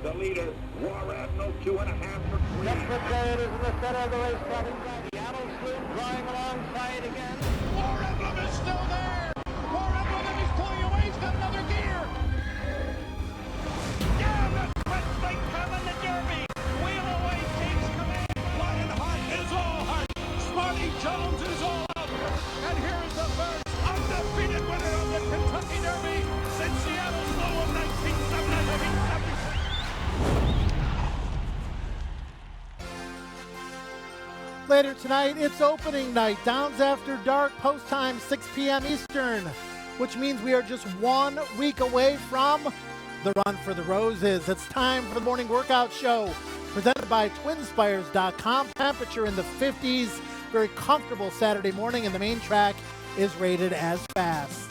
The leader, Warren, no 2.5 for 3. Next it is in the center of the racetrack. Seattle Sloop drawing alongside again. War Emblem is still there. War Emblem, he's pulling away. He's got another gear. Yeah, the Sweat Snake coming the Derby. Wheel away takes command. Lionheart is all heart. Smarty Jones is all up. And here's the first undefeated winner of the Kentucky Derby since Seattle's low of 1976. Later tonight, it's opening night. Downs After Dark, post time, 6 p.m. Eastern, which means we are just 1 week away from the Run for the Roses. It's time for the morning workout show presented by twinspires.com. Temperature in the 50s, very comfortable Saturday morning, and the main track is rated as fast.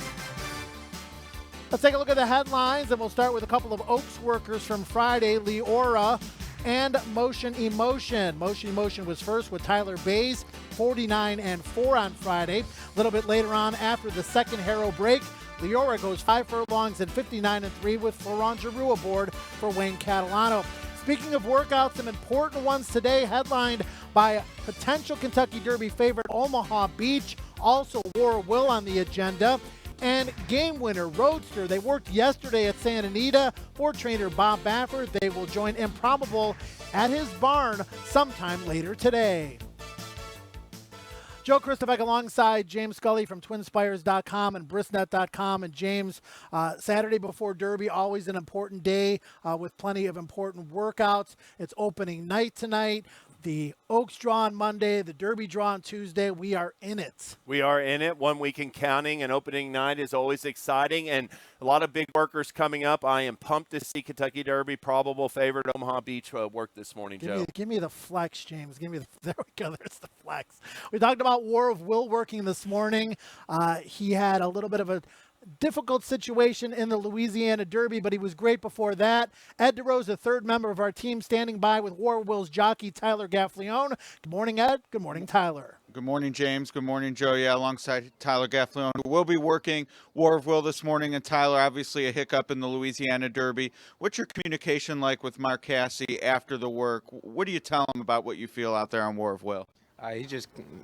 Let's take a look at the headlines, and we'll start with a couple of Oaks workers from Friday, Leora and Motion Emotion. Motion Emotion was first with Tyler Bays, 49-4 on Friday. A little bit later on, after the second Harrow break, Leora goes 5 furlongs and 59-3 with Florent Geroux aboard for Wayne Catalano. Speaking of workouts, some important ones today, headlined by potential Kentucky Derby favorite Omaha Beach, also War Will on the agenda, and game winner Roadster. They worked yesterday at Santa Anita for trainer Bob Baffert. They will join Improbable at his barn sometime later today. Joe Christopher alongside James Scully from twinspires.com and brisnet.com. And James, Saturday before Derby, always an important day with plenty of important workouts. It's opening night tonight. The Oaks draw on Monday, the Derby draw on Tuesday. We are in it. We are in it. 1 week in counting, and opening night is always exciting, and a lot of big workers coming up. I am pumped to see Kentucky Derby, probable favorite Omaha Beach work this morning, Joe. Give me the flex, James. There we go. There's the flex. We talked about War of Will working this morning. He had a little bit of a difficult situation in the Louisiana Derby, but he was great before that. Ed DeRose, the third member of our team, standing by with War of Will's jockey, Tyler Gaffalione. Good morning, Ed. Good morning, Tyler. Good morning, James. Good morning, Joe. Yeah, alongside Tyler Gaffalione, who will be working War of Will this morning. And Tyler, obviously a hiccup in the Louisiana Derby. What's your communication like with Mark Casse after the work? What do you tell him about what you feel out there on War of Will?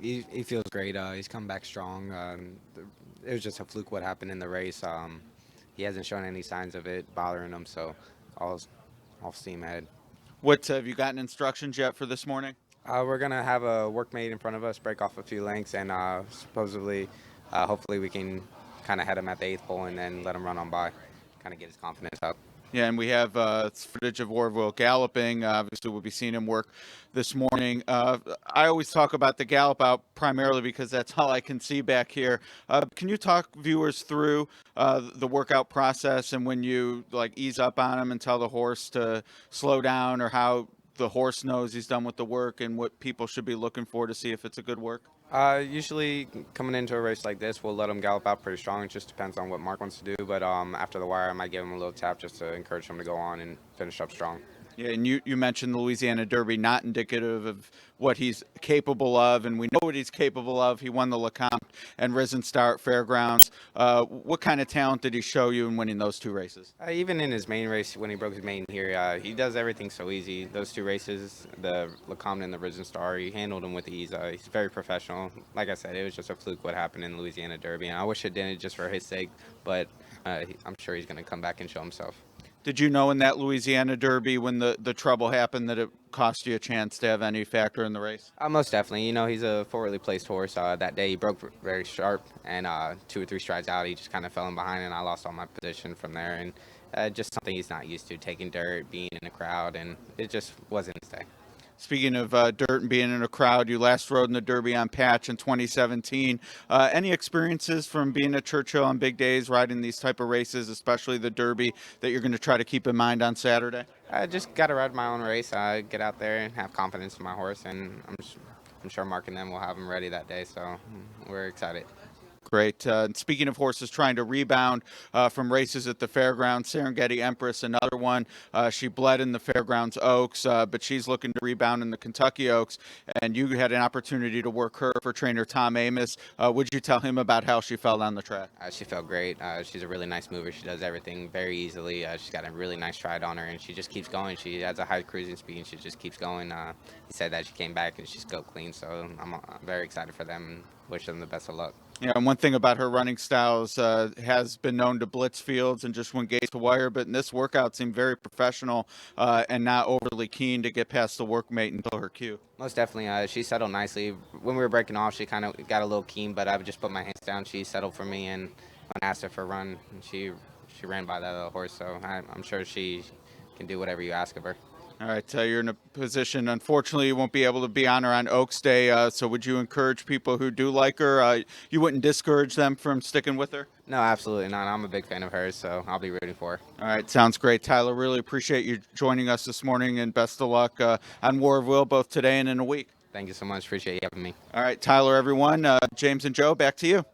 He feels great. He's come back strong. It was just a fluke what happened in the race. He hasn't shown any signs of it bothering him, so all steam ahead. What have you gotten instructions yet for this morning? We're gonna have a workmate in front of us break off a few lengths, and supposedly, hopefully, we can kind of head him at the 8th pole and then let him run on by, kind of get his confidence up. Yeah, and we have footage of War of Will galloping. Obviously, we'll be seeing him work this morning. I always talk about the gallop out primarily because that's all I can see back here. Can you talk viewers through the workout process and when you ease up on him and tell the horse to slow down, or how the horse knows he's done with the work and what people should be looking for to see if it's a good work? Usually coming into a race like this, we'll let him gallop out pretty strong. It just depends on what Mark wants to do. But after the wire, I might give him a little tap just to encourage him to go on and finish up strong. Yeah, and you mentioned the Louisiana Derby, not indicative of what he's capable of, and we know what he's capable of. He won the Lecomte and Risen Star at Fairgrounds. What kind of talent did he show you in winning those two races? Even in his main race, when he broke his main here, he does everything so easy. Those two races, the Lecomte and the Risen Star, he handled them with ease. He's very professional. Like I said, it was just a fluke what happened in the Louisiana Derby, and I wish it didn't just for his sake, but I'm sure he's going to come back and show himself. Did you know in that Louisiana Derby when the trouble happened that it cost you a chance to have any factor in the race? Most definitely. He's a forwardly placed horse. That day he broke very sharp, and 2 or 3 strides out, he just kind of fell in behind, and I lost all my position from there. And just something he's not used to, taking dirt, being in a crowd, and it just wasn't his day. Speaking of dirt and being in a crowd, you last rode in the Derby on patch in 2017. Any experiences from being at Churchill on big days, riding these type of races, especially the Derby, that you're going to try to keep in mind on Saturday? I just got to ride my own race. Get out there and have confidence in my horse, and I'm sure Mark and them will have him ready that day, so we're excited. great. And speaking of horses trying to rebound from races at the fairgrounds, Serengeti Empress, another one. She bled in the Fairgrounds Oaks, but she's looking to rebound in the Kentucky Oaks. And you had an opportunity to work her for trainer Tom Amos. Would you tell him about how she fell down the track? She felt great. She's a really nice mover. She does everything very easily. She's got a really nice stride on her, and she just keeps going. She has a high cruising speed, and she just keeps going. He said that she came back and she's go clean, so I'm very excited for them and wish them the best of luck. Yeah, and one thing about her running styles has been known to blitz fields and just win gates to wire, but in this workout seemed very professional and not overly keen to get past the workmate until her cue. Most definitely. She settled nicely. When we were breaking off, she kind of got a little keen, but I would just put my hands down. She settled for me, and when I asked her for a run, she ran by that horse, so I'm sure she can do whatever you ask of her. All right, you're in a position, unfortunately, you won't be able to be on her on Oaks Day, so would you encourage people who do like her, you wouldn't discourage them from sticking with her? No, absolutely not. I'm a big fan of hers, so I'll be rooting for her. All right, sounds great. Tyler, really appreciate you joining us this morning, and best of luck on War of Will both today and in a week. Thank you so much. Appreciate you having me. All right, Tyler, everyone. James and Joe, back to you.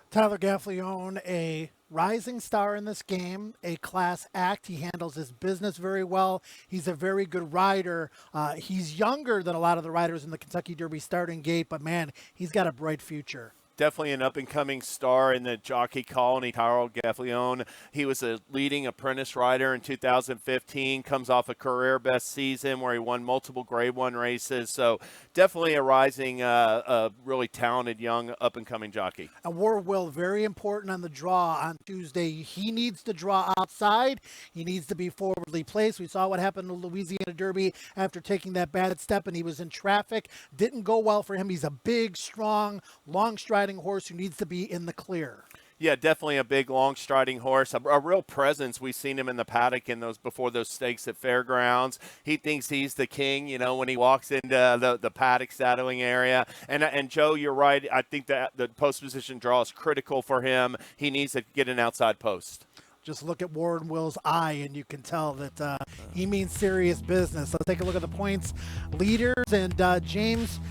Tyler Gaffalione, a rising star in this game, a class act. He handles his business very well. He's a very good rider. He's younger than a lot of the riders in the Kentucky Derby starting gate, but man, he's got a bright future. Definitely an up-and-coming star in the jockey colony, Tyler Gaffalione. He was a leading apprentice rider in 2015, comes off a career best season where he won multiple Grade 1 races. So definitely a rising, really talented, young, up-and-coming jockey. And War Will, very important on the draw on Tuesday. He needs to draw outside. He needs to be forwardly placed. We saw what happened in the Louisiana Derby after taking that bad step, and he was in traffic. Didn't go well for him. He's a big, strong, long-striding horse who needs to be in the clear. Yeah, definitely a big, long-striding horse, a real presence. We've seen him in the paddock in those before those stakes at fairgrounds. He thinks he's the king, you know, when he walks into the paddock saddling area. And Joe, you're right. I think that the post position draw is critical for him. He needs to get an outside post. Just look at Warren Will's eye, and you can tell that he means serious business. Let's take a look at the points leaders, and James.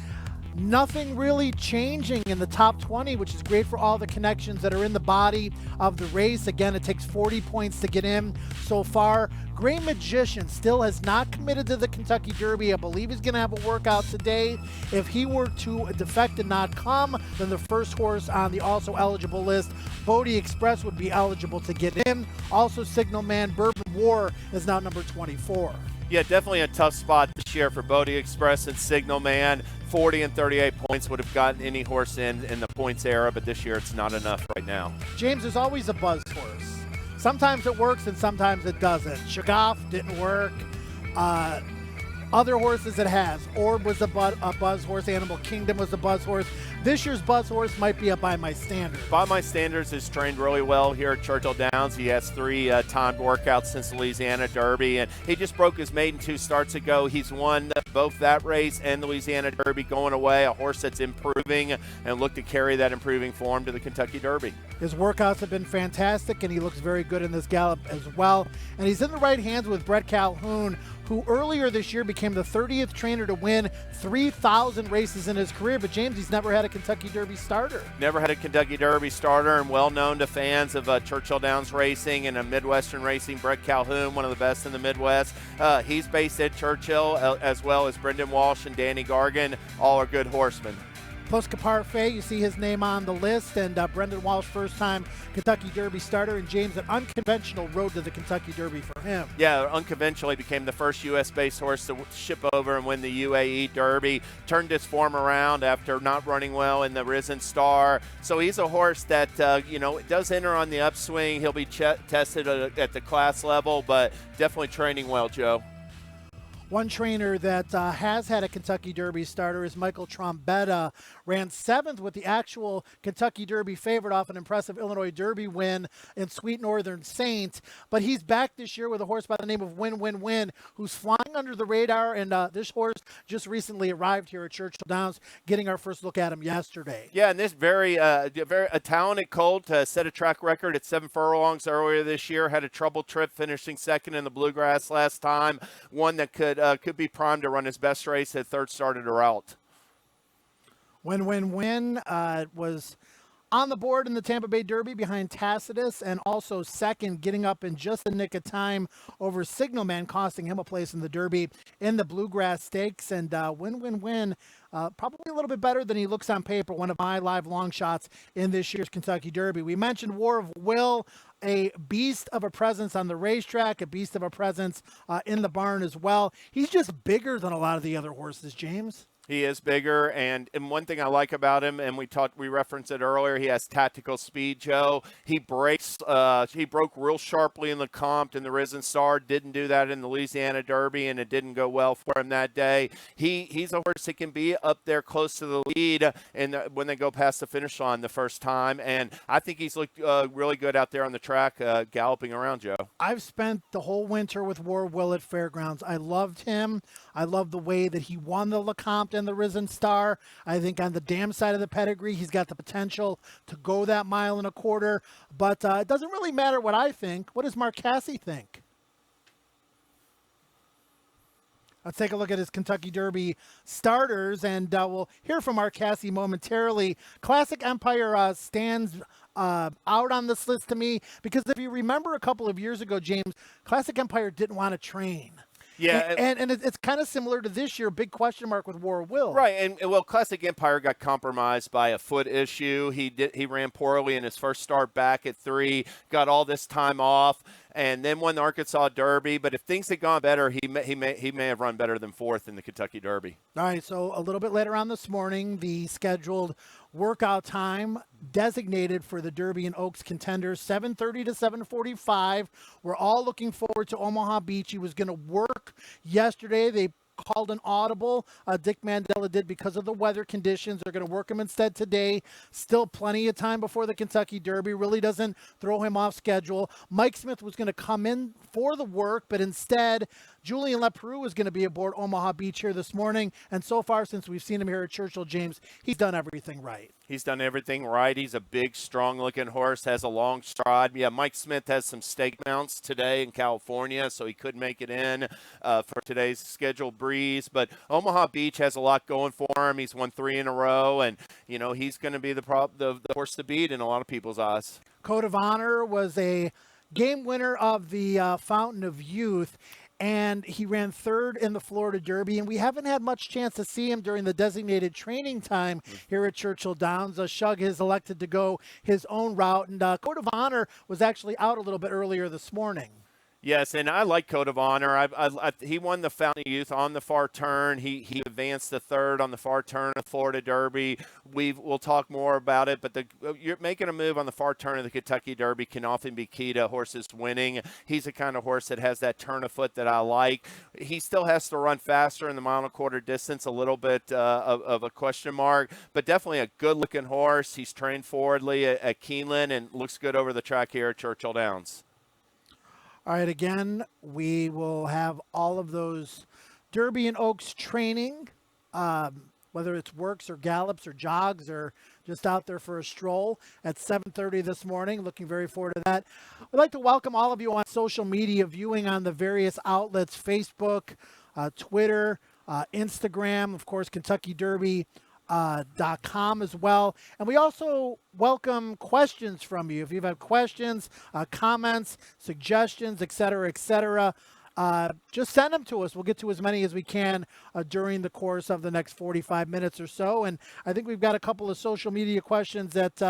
Nothing really changing in the top 20, which is great for all the connections that are in the body of the race. Again, it takes 40 points to get in so far. Gray Magician still has not committed to the Kentucky Derby. I believe he's going to have a workout today. If he were to defect and not come, then the first horse on the also eligible list, Bodie Express, would be eligible to get in. Also, Signal Man Bourbon War is now number 24. Yeah, definitely a tough spot this year for Bodie Express and Signal Man. 40 and 38 points would have gotten any horse in the points era, but this year it's not enough right now. James, there's always a buzz horse. Sometimes it works and sometimes it doesn't. Shagaf didn't work. Other horses it has. Orb was a buzz horse. Animal Kingdom was a buzz horse. This year's buzz horse might be a By My Standards. By My Standards is trained really well here at Churchill Downs. He has 3 timed workouts since the Louisiana Derby, and he just broke his maiden 2 starts ago. He's won both that race and the Louisiana Derby going away. A horse that's improving and look to carry that improving form to the Kentucky Derby. His workouts have been fantastic, and he looks very good in this gallop as well. And he's in the right hands with Brett Calhoun, who earlier this year became the 30th trainer to win 3,000 races in his career. But James, he's never had a Kentucky Derby starter. Never had a Kentucky Derby starter, and well known to fans of Churchill Downs racing and Midwestern racing. Brett Calhoun, one of the best in the Midwest. He's based at Churchill, as well as Brendan Walsh and Danny Gargan. All are good horsemen. Posca Parfait, you see his name on the list, and Brendan Walsh, first-time Kentucky Derby starter, and James, an unconventional road to the Kentucky Derby for him. Yeah, unconventionally became the first U.S.-based horse to ship over and win the UAE Derby, turned his form around after not running well in the Risen Star. So he's a horse that, does enter on the upswing. He'll be tested at the class level, but definitely training well, Joe. One trainer that has had a Kentucky Derby starter is Michael Trombetta. Ran 7th with the actual Kentucky Derby favorite off an impressive Illinois Derby win in Sweet Northern Saint. But he's back this year with a horse by the name of Win Win Win, who's flying under the radar. And this horse just recently arrived here at Churchill Downs, getting our first look at him yesterday. Yeah, and this very talented colt set a track record at 7 furlongs earlier this year. Had a trouble trip, finishing second in the Bluegrass last time. One that could be primed to run his best race at third start at a route. Win Win Win was On the board in the Tampa Bay Derby behind Tacitus, and also second, getting up in just the nick of time over Signalman, costing him a place in the Derby in the Bluegrass Stakes. And win. Probably a little bit better than he looks on paper. One of my live long shots in this year's Kentucky Derby. We mentioned War of Will, a beast of a presence on the racetrack, a beast of a presence in the barn as well. He's just bigger than a lot of the other horses, James. He is bigger, and one thing I like about him, and we referenced it earlier, he has tactical speed, Joe. He breaks, he broke real sharply in the Compt and the Risen Star, didn't do that in the Louisiana Derby, and it didn't go well for him that day. He's a horse that can be up there close to the lead when they go past the finish line the first time, and I think he's looked really good out there on the track, galloping around, Joe. I've spent the whole winter with War of Will at Fairgrounds. I loved him. I love the way that he won the LeCompte and the Risen Star. I think on the dam side of the pedigree, he's got the potential to go that 1.25 miles. But it doesn't really matter what I think. What does Mark Casse think? Let's take a look at his Kentucky Derby starters, and we'll hear from Mark Casse momentarily. Classic Empire stands out on this list to me because if you remember a couple of years ago, James, Classic Empire didn't want to train. Yeah, and it's kind of similar to this year, big question mark with War of Will. Right, and well, Classic Empire got compromised by a foot issue. He ran poorly in his first start back at 3, got all this time off, and then won the Arkansas Derby. But if things had gone better, he may have run better than 4th in the Kentucky Derby. All right, so a little bit later on this morning, the scheduled workout time designated for the Derby and Oaks contenders, 7:30 to 7:45. We're all looking forward to Omaha Beach. He was going to work yesterday. They called an audible. Dick Mandela did because of the weather conditions. They're going to work him instead today. Still plenty of time before the Kentucky Derby. Really doesn't throw him off schedule. Mike Smith was going to come in for the work, but instead Julian Leperoux was going to be aboard Omaha Beach here this morning. And so far, since we've seen him here at Churchill, James, he's done everything right. He's done everything right. He's a big, strong-looking horse, has a long stride. Yeah, Mike Smith has some stake mounts today in California, so he couldn't make it in for today's scheduled breeze. But Omaha Beach has a lot going for him. He's won 3 in a row, and, you know, he's going to be the horse to beat in a lot of people's eyes. Code of Honor was a game winner of the Fountain of Youth, and he ran 3rd in the Florida Derby, and we haven't had much chance to see him during the designated training time here at Churchill Downs. Shug has elected to go his own route, and Code of Honor was actually out a little bit earlier this morning. Yes, and I like Code of Honor. He won the Fountain of Youth on the far turn. He advanced to 3rd on the far turn of Florida Derby. We'll talk more about it, but you're making a move on the far turn of the Kentucky Derby can often be key to horses winning. He's the kind of horse that has that turn of foot that I like. He still has to run faster in the 1.25 mile distance, a little bit of a question mark, but definitely a good-looking horse. He's trained forwardly at Keeneland and looks good over the track here at Churchill Downs. All right, again, we will have all of those Derby and Oaks training, whether it's works or gallops or jogs or just out there for a stroll at 7:30 this morning. Looking very forward to that. We'd like to welcome all of you on social media viewing on the various outlets, Facebook, Twitter, Instagram, of course, Kentucky Derby. .com as well. And we also welcome questions from you. If you have questions, comments, suggestions, etc., just send them to us. We'll get to as many as we can during the course of the next 45 minutes or so. And I think we've got a couple of social media questions that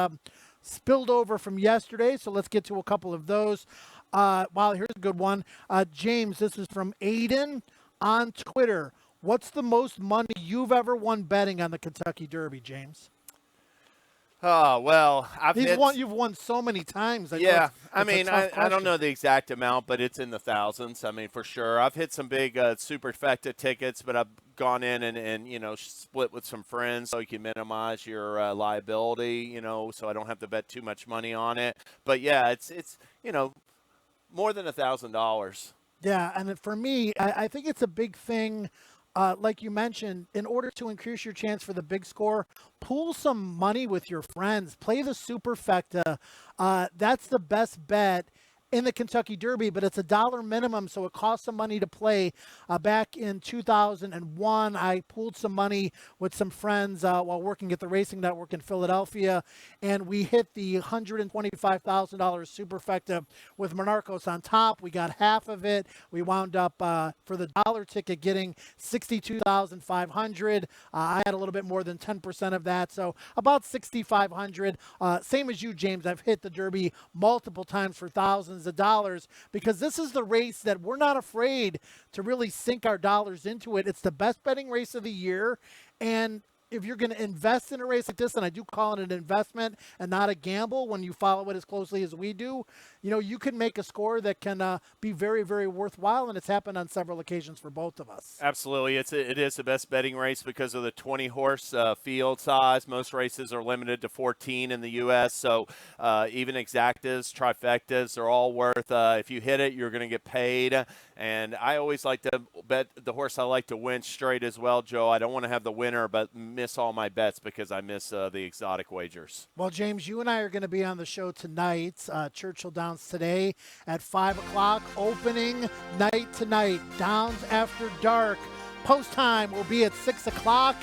spilled over from yesterday. So let's get to a couple of those. Here's a good one. James, this is from Aiden on Twitter. What's the most money you've ever won betting on the Kentucky Derby, James? Oh, well, you've won so many times. I don't know the exact amount, but it's in the thousands. I mean, for sure. I've hit some big superfecta tickets, but I've gone in and split with some friends so you can minimize your liability, so I don't have to bet too much money on it. But, yeah, it's more than $1,000. Yeah, and for me, I think it's a big thing. Like you mentioned, in order to increase your chance for the big score, pool some money with your friends. Play the superfecta. That's the best bet. in the Kentucky Derby, but it's $1 minimum, so it costs some money to play. Back in 2001, I pooled some money with some friends while working at the Racing Network in Philadelphia, and we hit the $125,000 superfecta with Monarchos on top. We got half of it. We wound up for the dollar ticket getting $62,500. I had a little bit more than 10% of that, so about $6,500. Same as you, James. I've hit the Derby multiple times for thousands of dollars because this is the race that we're not afraid to really sink our dollars into it. It's the best betting race of the year, and if you're going to invest in a race like this, and I do call it an investment and not a gamble when you follow it as closely as we do, you know, you can make a score that can be very, very worthwhile, and it's happened on several occasions for both of us. Absolutely. It is the best betting race because of the 20-horse field size. Most races are limited to 14 in the U.S., so even exactas, trifectas, they're all worth, if you hit it, you're going to get paid. And I always like to bet the horse I like to win straight as well, Joe. I don't want to have the winner but miss all my bets because I miss the exotic wagers. Well, James, you and I are going to be on the show tonight, Churchill Downs today at 5 o'clock. Opening night tonight, Downs After Dark. Post time will be at 6 o'clock.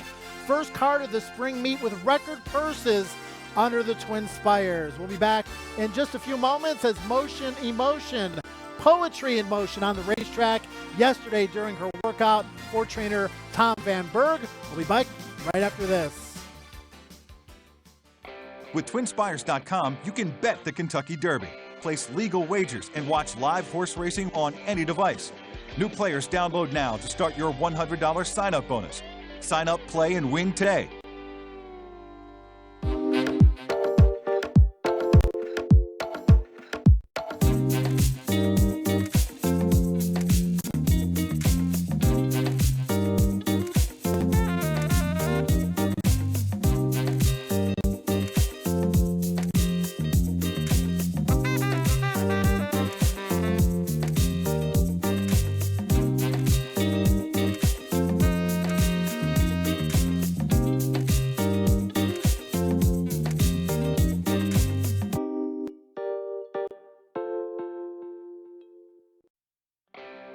First card of the spring meet with record purses under the Twin Spires. We'll be back in just a few moments as Motion Emotion, Poetry in Motion on the racetrack yesterday during her workout for trainer Tom Van Berg. We'll be back right after this. With TwinSpires.com, you can bet the Kentucky Derby, place legal wagers, and watch live horse racing on any device. New players download now to start your $100 sign-up bonus. Sign up, play, and win today.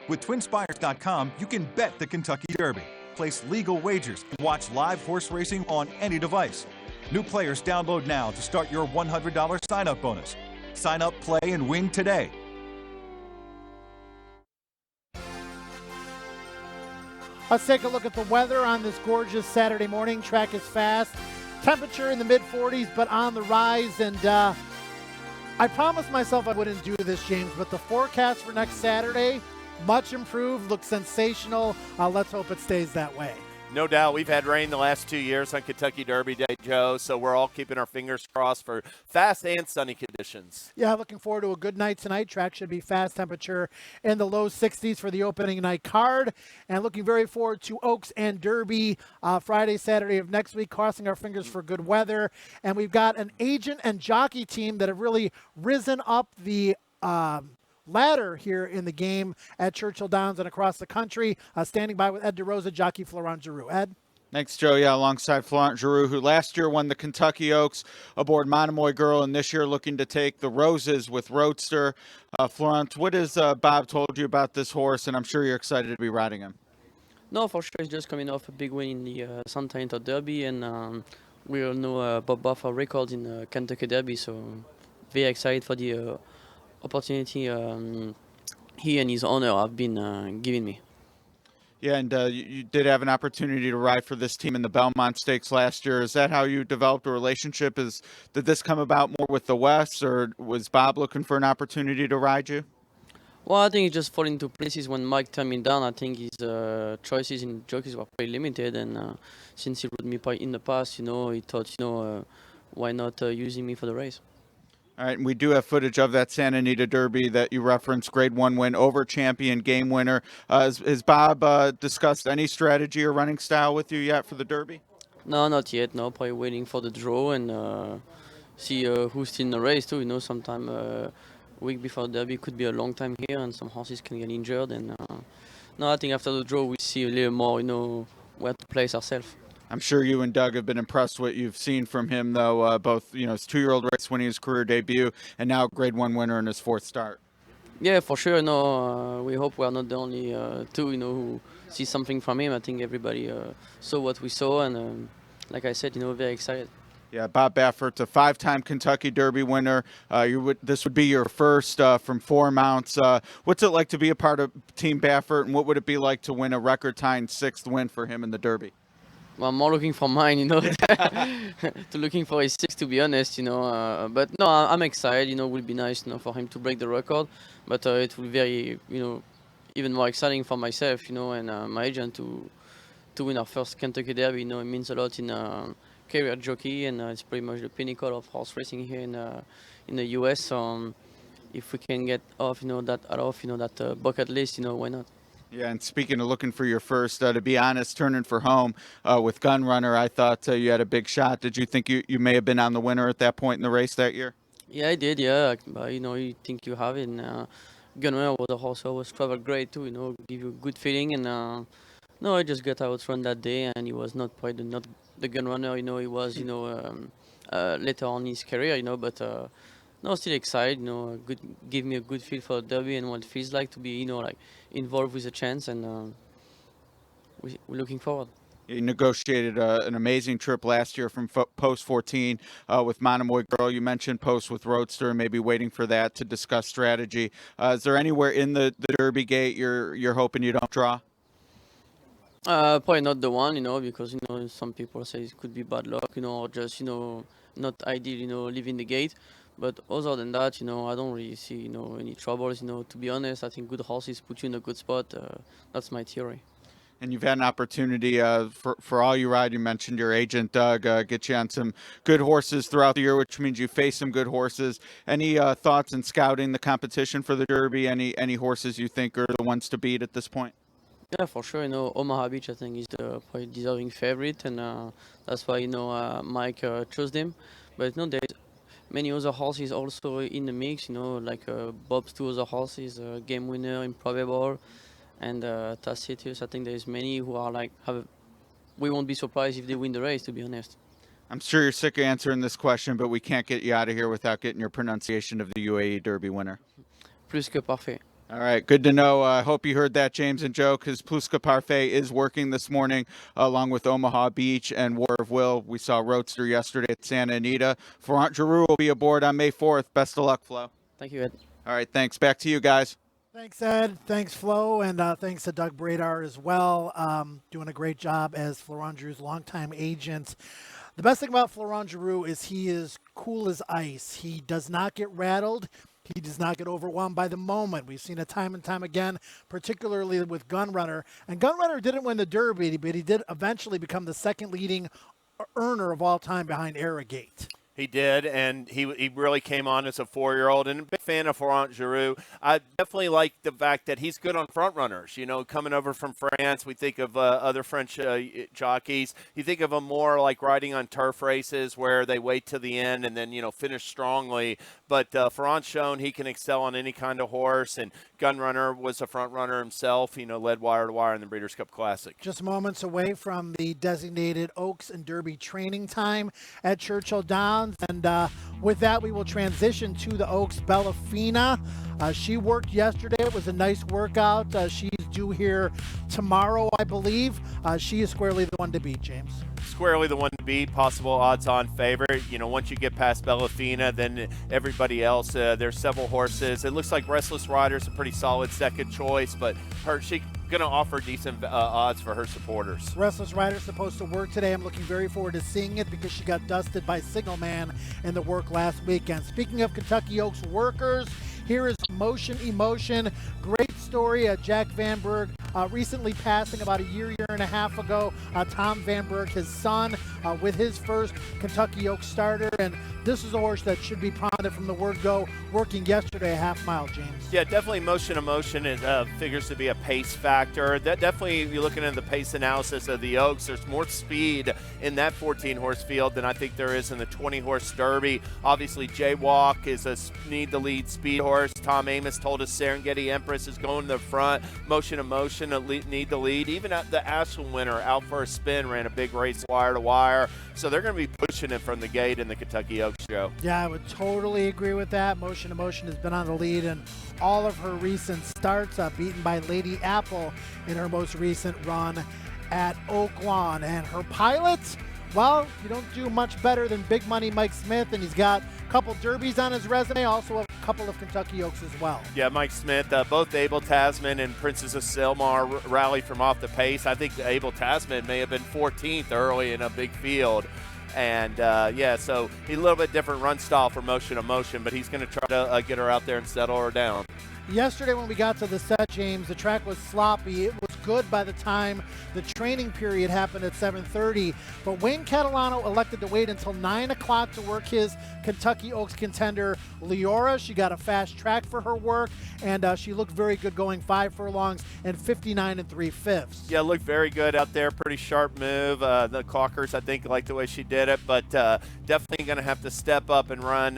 With TwinSpires.com, you can bet the Kentucky Derby, place legal wagers, and watch live horse racing on any device. New players download now to start your $100 sign-up bonus. Sign up, play, and win today. Let's take a look at the weather on this gorgeous Saturday morning. Track is fast. Temperature in the mid-40s, but on the rise. And I promised myself I wouldn't do this, James, but the forecast for next Saturday, much improved, looks sensational. Let's hope it stays that way. No doubt. We've had rain the last 2 years on Kentucky Derby Day, Joe, so we're all keeping our fingers crossed for fast and sunny conditions. Yeah, looking forward to a good night tonight. Track should be fast, temperature in the low 60s for the opening night card. And looking very forward to Oaks and Derby Friday, Saturday of next week, crossing our fingers for good weather. And we've got an agent and jockey team that have really risen up the ladder here in the game at Churchill Downs and across the country. Standing by with Ed DeRosa, jockey Florent Geroux. Ed? Thanks, Joe. Yeah, alongside Florent Geroux, who last year won the Kentucky Oaks aboard Monomoy Girl, and this year looking to take the Roses with Roadster. Florent, what has Bob told you about this horse, and I'm sure you're excited to be riding him? No, for sure. He's just coming off a big win in the Santa Anita Derby, and we all know Bob Buffer records in the Kentucky Derby, so very excited for the opportunity he and his owner have been giving me. Yeah, and you did have an opportunity to ride for this team in the Belmont Stakes last year. Is that how you developed a relationship? Did this come about more with the West, or was Bob looking for an opportunity to ride you? Well, I think he just fell into places when Mike turned me down. I think his choices in jockeys were pretty limited, and since he rode me in the past, he thought, why not using me for the race? All right, and we do have footage of that Santa Anita Derby that you referenced, Grade 1 win over champion, game winner. Has Bob discussed any strategy or running style with you yet for the Derby? No, not yet. No, probably waiting for the draw and see who's still in the race too. Sometime a week before the Derby could be a long time here, and some horses can get injured. And no, I think after the draw we see a little more, where to place ourselves. I'm sure you and Doug have been impressed with what you've seen from him, though, both, his 2-year-old race winning his career debut and now Grade 1 winner in his 4th start. Yeah, for sure. No, we hope we are not the only two, who see something from him. I think everybody saw what we saw, and like I said, very excited. Yeah, Bob Baffert's a 5-time Kentucky Derby winner. This would be your first from 4 mounts. What's it like to be a part of Team Baffert, and what would it be like to win a record-tying 6th win for him in the Derby? Well, I'm more looking for mine, to looking for his 6, to be honest, But no, I'm excited. It would be nice, for him to break the record. But it will be very, even more exciting for myself, and my agent to win our first Kentucky Derby. It means a lot in career jockey, and it's pretty much the pinnacle of horse racing here in the U.S. So if we can get off, that bucket list, why not? Yeah, and speaking of looking for your first, to be honest, turning for home with Gunrunner, I thought you had a big shot. Did you think you may have been on the winner at that point in the race that year? Yeah, I did, yeah. But, you think you have it. And Gunrunner was a horse who always traveled great, too, give you a good feeling. And no, I just got outrun that day, and he was not probably not the Gunrunner, he was, later on in his career, but no, still excited, give me a good feel for the Derby and what it feels like to be, involved with a chance, and we're looking forward. You negotiated an amazing trip last year from Post 14 with Monomoy Girl. You mentioned Post with Roadster, and maybe waiting for that to discuss strategy. Is there anywhere in the Derby gate you're hoping you don't draw? Probably not the one, because, some people say it could be bad luck, or just, not ideal, leaving the gate. But other than that, I don't really see, any troubles, to be honest. I think good horses put you in a good spot. That's my theory. And you've had an opportunity for all you ride. You mentioned your agent, Doug, get you on some good horses throughout the year, which means you face some good horses. Any thoughts in scouting the competition for the Derby? Any horses you think are the ones to beat at this point? Yeah, for sure. Omaha Beach, I think, is the probably deserving favorite, and that's why Mike chose them. But there's many other horses also in the mix. Like Bob's 2 other horses, Game Winner, Improbable, and Tacitus. I think there's many who are we won't be surprised if they win the race, to be honest. I'm sure you're sick of answering this question, but we can't get you out of here without getting your pronunciation of the UAE Derby winner. Plus que parfait. All right, good to know. I hope you heard that, James and Joe, because Plus que Parfait is working this morning along with Omaha Beach and War of Will. We saw Roadster yesterday at Santa Anita. Florent Geroux will be aboard on May 4th. Best of luck, Flo. Thank you, Ed. All right, thanks. Back to you guys. Thanks, Ed. Thanks, Flo. And thanks to Doug Bradar as well. Doing a great job as Florent Geroux's longtime agent. The best thing about Florent Geroux is he is cool as ice. He does not get rattled. He does not get overwhelmed by the moment. We've seen it time and time again, particularly with Gunrunner. And Gunrunner didn't win the Derby, but he did eventually become the second leading earner of all time behind Arrogate. He did, and he really came on as a 4-year-old, and a big fan of Florent Geroux. I definitely like the fact that he's good on front runners. Coming over from France, we think of other French jockeys. You think of them more like riding on turf races where they wait to the end and then, finish strongly. But Florent's shown he can excel on any kind of horse, and Gunrunner was a front runner himself, led wire to wire in the Breeders' Cup Classic. Just moments away from the designated Oaks and Derby training time at Churchill Downs. And with that, we will transition to the Oaks Bellafina. She worked yesterday. It was a nice workout. She's due here tomorrow, I believe. She is squarely the one to beat, James. Squarely the one to beat, possible odds-on favorite. Once you get past Bellafina, then everybody else, there's several horses. It looks like Restless Rider's a pretty solid second choice, but she going to offer decent odds for her supporters. Restless Rider's supposed to work today. I'm looking very forward to seeing it because she got dusted by Signalman in the work last weekend. Speaking of Kentucky Oaks workers, here is Motion Emotion. Great story. Jack Van Berg recently passing about a year and a half ago. Tom Van Berg, his son, with his first Kentucky Oaks starter. And this is a horse that should be prominent from the word go, working yesterday a half mile, James. Yeah, definitely Motion Emotion. It figures to be a pace factor. That definitely, if you're looking at the pace analysis of the Oaks, there's more speed in that 14-horse field than I think there is in the 20-horse Derby. Obviously, Jaywalk is a need-to-lead speed horse. Tom Amos told us Serengeti Empress is going to the front. Motion Emotion Motion need the lead. Even at the Ashland winner, out for a spin, ran a big race wire to wire. So they're going to be pushing it from the gate in the Kentucky Oaks show. Yeah, I would totally agree with that. Motion has been on the lead in all of her recent starts, beaten by Lady Apple in her most recent run at Oak Lawn. And her pilot, well, you don't do much better than Big Money Mike Smith, and he's got a couple derbies on his resume, also a couple of Kentucky Oaks as well. Yeah, Mike Smith, both Abel Tasman and Princess of Sylmar rallied from off the pace. I think Abel Tasman may have been 14th early in a big field. And, so a little bit different run style for Motion, but he's going to try to get her out there and settle her down. Yesterday when we got to the set, James, the track was sloppy. It was good by the time the training period happened at 7:30, but Wayne Catalano elected to wait until 9 o'clock to work his Kentucky Oaks contender, Leora. She got a fast track for her work, and she looked very good going 5 furlongs and 59 3/5. Yeah, looked very good out there. Pretty sharp move. The Clockers, I think, liked the way she did it, but definitely going to have to step up and run,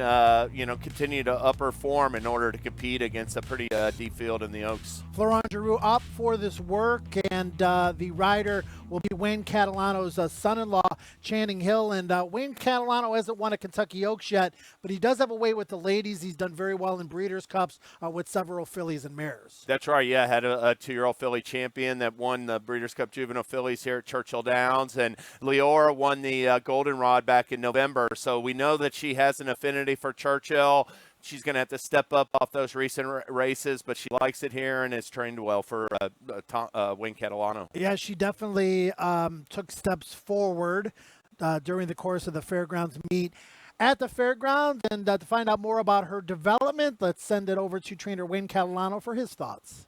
continue to up her form in order to compete against a pretty deep field in the Oaks. Florent Geroux up for this work, and the rider will be Wayne Catalano's son-in-law, Channing Hill. And Wayne Catalano hasn't won a Kentucky Oaks yet, but he does have a way with the ladies. He's done very well in Breeders' Cups with several fillies and mares. That's right, yeah. Had a 2-year-old filly champion that won the Breeders' Cup Juvenile Fillies here at Churchill Downs. And Leora won the Goldenrod back in November. So we know that she has an affinity for Churchill. She's going to have to step up off those recent races, but she likes it here and has trained well for Wayne Catalano. Yeah, she definitely took steps forward during the course of the Fairgrounds meet at the Fairgrounds. And to find out more about her development, let's send it over to trainer Wayne Catalano for his thoughts.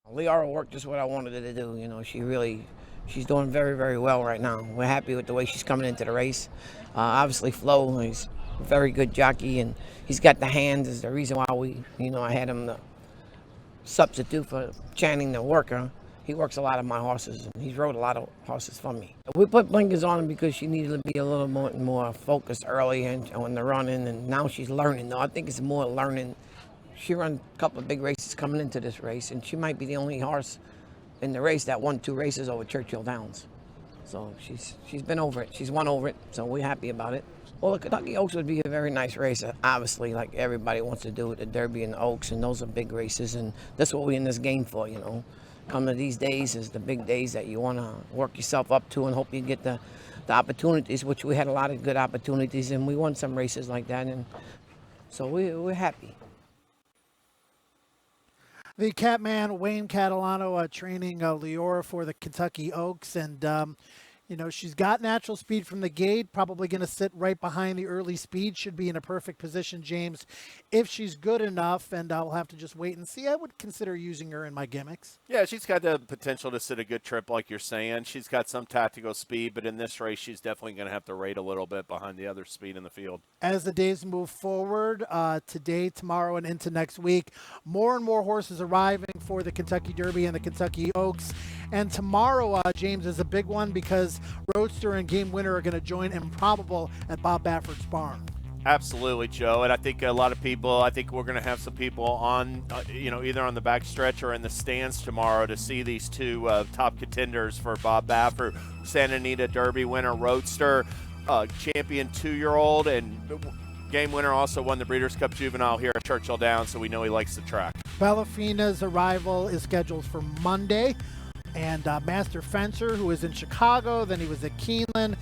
Leora worked just what I wanted her to do. You know, she's doing very, very well right now. We're happy with the way she's coming into the race. Obviously, Flo, he's a very good jockey, and he's got the hands. Is the reason why I had him the substitute for Channing, the worker. He works a lot of my horses, and he's rode a lot of horses for me. We put blinkers on him because she needed to be a little more focused early and on the running, and now she's learning. Though I think it's more learning. She ran a couple of big races coming into this race, and she might be the only horse in the race that won 2 races over Churchill Downs. So she's been over it. She's won over it, so we're happy about it. Well, the Kentucky Oaks would be a very nice race, obviously, like everybody wants to do with the Derby and the Oaks, and those are big races, and that's what we're in this game for, you know. Come to these days is the big days that you want to work yourself up to and hope you get the opportunities, which we had a lot of good opportunities, and we won some races like that, and so we're happy. The Catman, Wayne Catalano, training Leora for the Kentucky Oaks, and she's got natural speed from the gate, probably going to sit right behind the early speed, should be in a perfect position, James, if she's good enough, and I'll have to just wait and see. I would consider using her in my gimmicks. Yeah, she's got the potential to sit a good trip like you're saying. She's got some tactical speed, but in this race, she's definitely going to have to rate a little bit behind the other speed in the field. As the days move forward, today, tomorrow, and into next week, more and more horses arriving for the Kentucky Derby and the Kentucky Oaks. And tomorrow, James, is a big one because Roadster and Game Winner are going to join Improbable at Bob Baffert's barn. Absolutely, Joe. And I think a lot of people, we're going to have some people on, either on the back stretch or in the stands tomorrow to see these 2 top contenders for Bob Baffert. Santa Anita Derby winner Roadster, champion 2-year-old, and Game Winner also won the Breeders' Cup Juvenile here at Churchill Downs, so we know he likes the track. Bellafina's arrival is scheduled for Monday. And Master Fencer, who is in Chicago, then he was at Keeneland,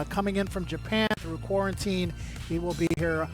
coming in from Japan through quarantine. He will be here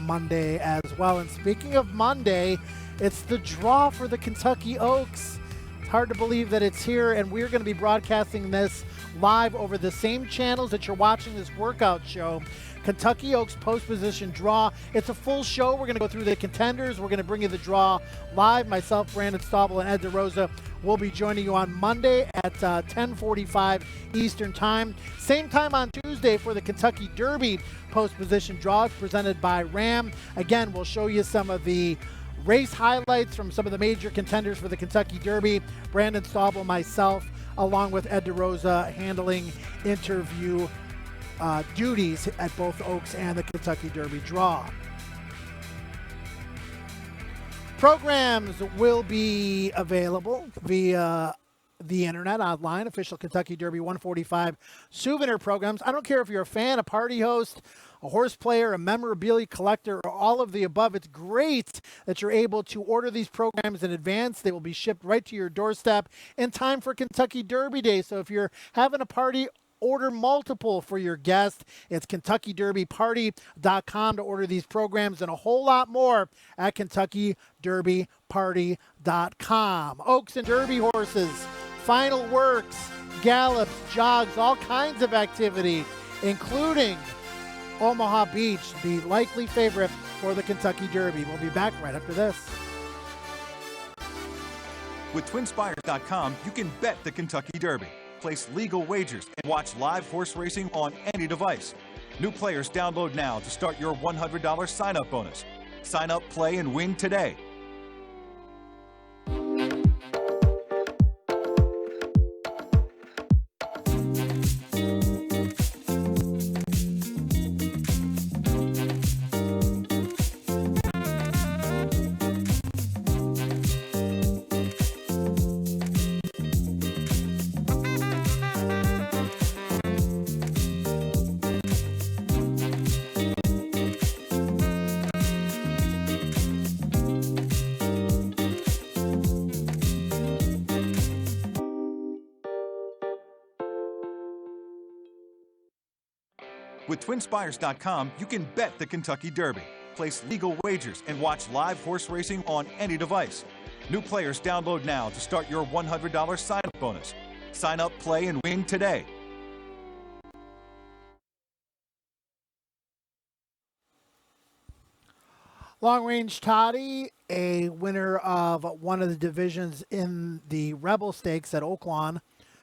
Monday as well. And speaking of Monday, it's the draw for the Kentucky Oaks. It's hard to believe that it's here, and we're going to be broadcasting this live over the same channels that you're watching this workout show. Kentucky Oaks post position draw. It's a full show. We're going to go through the contenders. We're going to bring you the draw live. Myself, Brandon Staubel, and Ed DeRosa will be joining you on Monday at 10:45 Eastern Time. Same time on Tuesday for the Kentucky Derby post position draws presented by Ram. Again, we'll show you some of the race highlights from some of the major contenders for the Kentucky Derby. Brandon Staubel, myself, along with Ed DeRosa, handling interview duties at both Oaks and the Kentucky Derby draw. Programs will be available via the internet, online, official Kentucky Derby 145 souvenir programs. I don't care if you're a fan, a party host, a horse player, a memorabilia collector, or all of the above. It's great that you're able to order these programs in advance. They will be shipped right to your doorstep in time for Kentucky Derby Day. So if you're having a party, order multiple for your guest. It's KentuckyDerbyParty.com to order these programs and a whole lot more at KentuckyDerbyParty.com. Oaks and Derby horses, final works, gallops, jogs, all kinds of activity, including Omaha Beach, the likely favorite for the Kentucky Derby. We'll be back right after this. With TwinSpires.com, you can bet the Kentucky Derby, place legal wagers, and watch live horse racing on any device. New players download now to start your $100 sign-up bonus. Sign up, play, and win today. With TwinSpires.com, you can bet the Kentucky Derby, place legal wagers, and watch live horse racing on any device. New players download now to start your $100 sign-up bonus. Sign up, play, and win today. Long Range Toddy, a winner of one of the divisions in the Rebel Stakes at Oaklawn.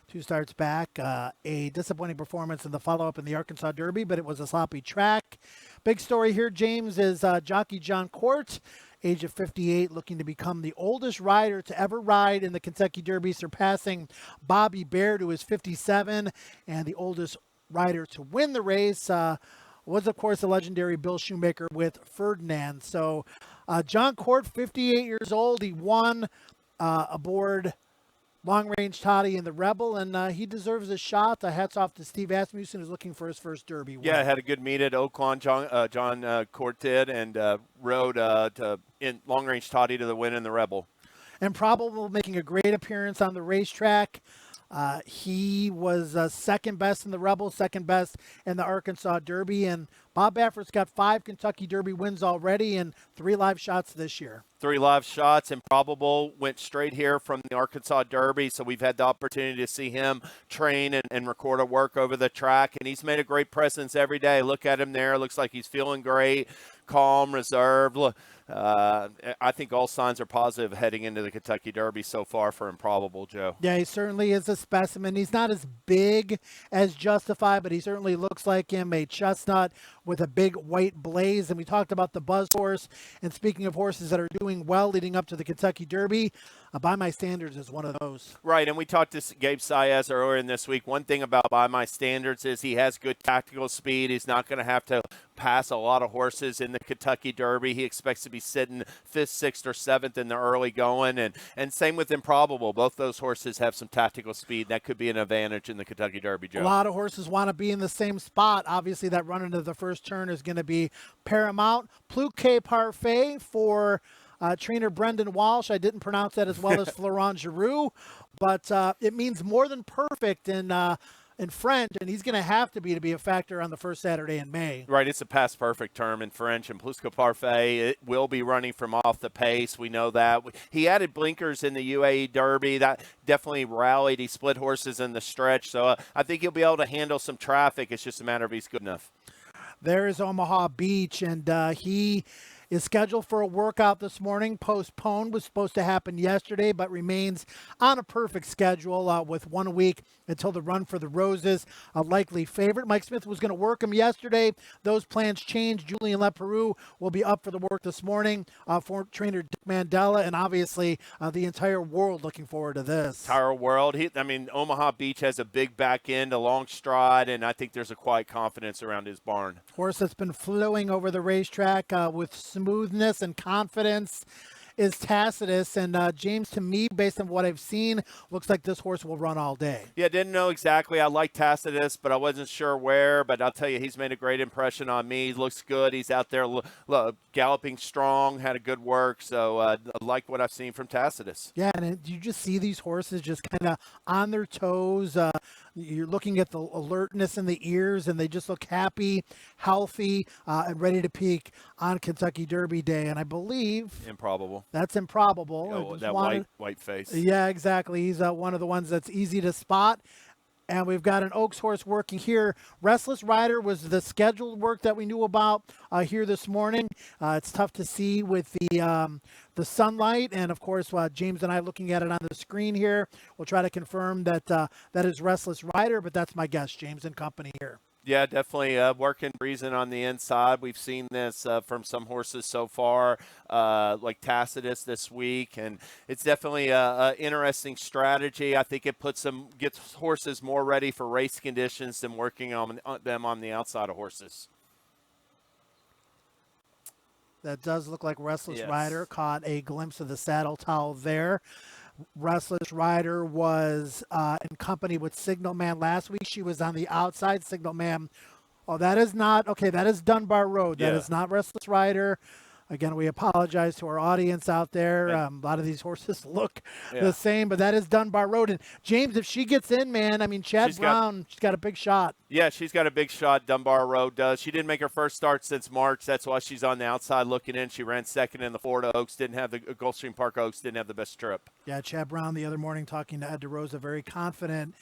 2 starts back, a disappointing performance in the follow-up in the Arkansas Derby, but it was a sloppy track. Big story here, James, is jockey John Court, age of 58, looking to become the oldest rider to ever ride in the Kentucky Derby, surpassing Bobby Baird, who is 57, and the oldest rider to win the race was, of course, the legendary Bill Shoemaker with Ferdinand. So John Court, 58 years old, he won aboard Long Range Toddy in the Rebel, and he deserves a shot. Hats off to Steve Asmussen, who's looking for his first Derby win. Yeah, had a good meet at Oaklawn. John Court did, and rode in Long Range Toddy to the win in the Rebel. Improbable making a great appearance on the racetrack. He was second best in the Rebel, second best in the Arkansas Derby, and Bob Baffert's got 5 Kentucky Derby wins already and 3 live shots this year. 3 live shots. Improbable went straight here from the Arkansas Derby, so we've had the opportunity to see him train and record a work over the track, and he's made a great presence every day. Look at him there. Looks like he's feeling great, calm, reserved. I think all signs are positive heading into the Kentucky Derby so far for Improbable, Joe. Yeah, he certainly is a specimen. He's not as big as Justified, but he certainly looks like him, a chestnut with a big white blaze. And we talked about the Buzz horse. And speaking of horses that are doing well leading up to the Kentucky Derby, By My Standards is one of those. Right, and we talked to Gabe Saez earlier in this week. One thing about By My Standards is he has good tactical speed. He's not going to have to pass a lot of horses in the Kentucky Derby. He expects to be sitting 5th, 6th, or 7th in the early going. And same with Improbable. Both those horses have some tactical speed. That could be an advantage in the Kentucky Derby, Joe. A lot of horses want to be in the same spot. Obviously, that run into the first turn is going to be paramount. Pluquet Parfait for trainer Brendan Walsh. I didn't pronounce that as well as Florent Geroux, but it means more than perfect in French, and he's going to have to be a factor on the first Saturday in May. Right, it's a past perfect term in French, and Pluquet Parfait, it will be running from off the pace. We know that. He added blinkers in the UAE Derby. That definitely rallied. He split horses in the stretch, so I think he'll be able to handle some traffic. It's just a matter of he's good enough. There is Omaha Beach, and he is scheduled for a workout this morning. Postponed, was supposed to happen yesterday, but remains on a perfect schedule with 1 week until the Run for the Roses. A likely favorite. Mike Smith was going to work him yesterday. Those plans changed. Julian Leperoux will be up for the work this morning for trainer Dick Mandela, and obviously the entire world looking forward to this. Entire world. Omaha Beach has a big back end, a long stride, and I think there's a quiet confidence around his barn. Horse that's been flowing over the racetrack with smoothness and confidence. is Tacitus. And James, to me, based on what I've seen, looks like this horse will run all day. Yeah, didn't know exactly. I like Tacitus, but I wasn't sure where. But I'll tell you, he's made a great impression on me. He looks good. He's out there galloping strong, had a good work. So I like what I've seen from Tacitus. Yeah, and you just see these horses just kind of on their toes. You're looking at the alertness in the ears, and they just look happy, healthy, and ready to peak on Kentucky Derby Day. And I believe Improbable. That's Improbable. Oh, that white face. Yeah, exactly. He's one of the ones that's easy to spot. And we've got an Oaks horse working here. Restless Rider was the scheduled work that we knew about here this morning. It's tough to see with the sunlight. And, of course, James and I looking at it on the screen here. We'll try to confirm that that is Restless Rider, but that's my guess, James and company here. Yeah, definitely working breezing on the inside. We've seen this from some horses so far, like Tacitus this week, and it's definitely an interesting strategy. I think it gets horses more ready for race conditions than working on them on the outside of horses. That does look like Restless Rider. Caught a glimpse of the saddle towel there. Restless Rider was in company with Signal Man last week. She was on the outside. Signal Man, that is not, that is Dunbar Road. That is not Restless Rider. Again, we apologize to our audience out there. A lot of these horses look the same, but that is Dunbar Road. And James, if she gets in, man, I mean, she's got a big shot. Yeah, she's got a big shot. Dunbar Road does. She didn't make her first start since March. That's why she's on the outside looking in. She ran second in the Florida Oaks. Gulfstream Park Oaks didn't have the best trip. Yeah, Chad Brown the other morning talking to Ed DeRosa, very confident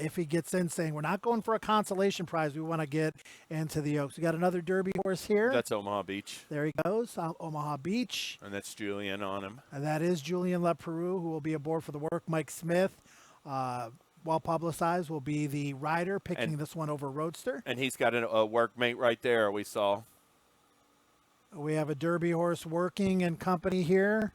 if he gets in, saying we're not going for a consolation prize. We want to get into the Oaks. We got another Derby horse here. That's Omaha Beach. There he goes, Omaha Beach. And that's Julian on him. And that is Julian LePeroux, who will be aboard for the work. Mike Smith, well publicized, will be the rider picking this one over Roadster. And he's got a workmate right there, we saw. We have a Derby horse working in company here.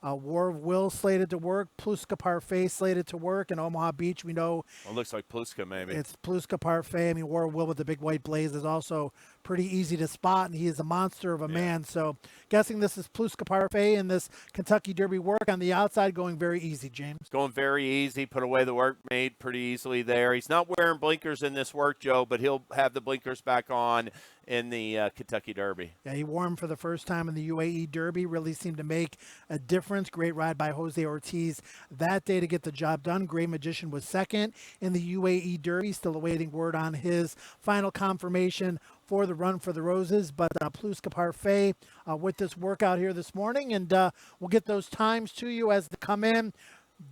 War of Will slated to work. Pluska Parfait slated to work. In Omaha Beach, we know. Well, it looks like Pluska, maybe. It's Pluska Parfait. I mean, War of Will with the big white blaze is also pretty easy to spot, and he is a monster of a man. So, guessing this is Pluska Parfait in this Kentucky Derby work on the outside, going very easy, James. Going very easy. Put away the work made pretty easily there. He's not wearing blinkers in this work, Joe, but he'll have the blinkers back on in the Kentucky Derby. Yeah, he wore him for the first time in the UAE Derby. Really seemed to make a difference. Great ride by Jose Ortiz that day to get the job done. Great Magician was second in the UAE Derby. Still awaiting word on his final confirmation for the Run for the Roses. But Pluska Parfait with this workout here this morning. And we'll get those times to you as they come in.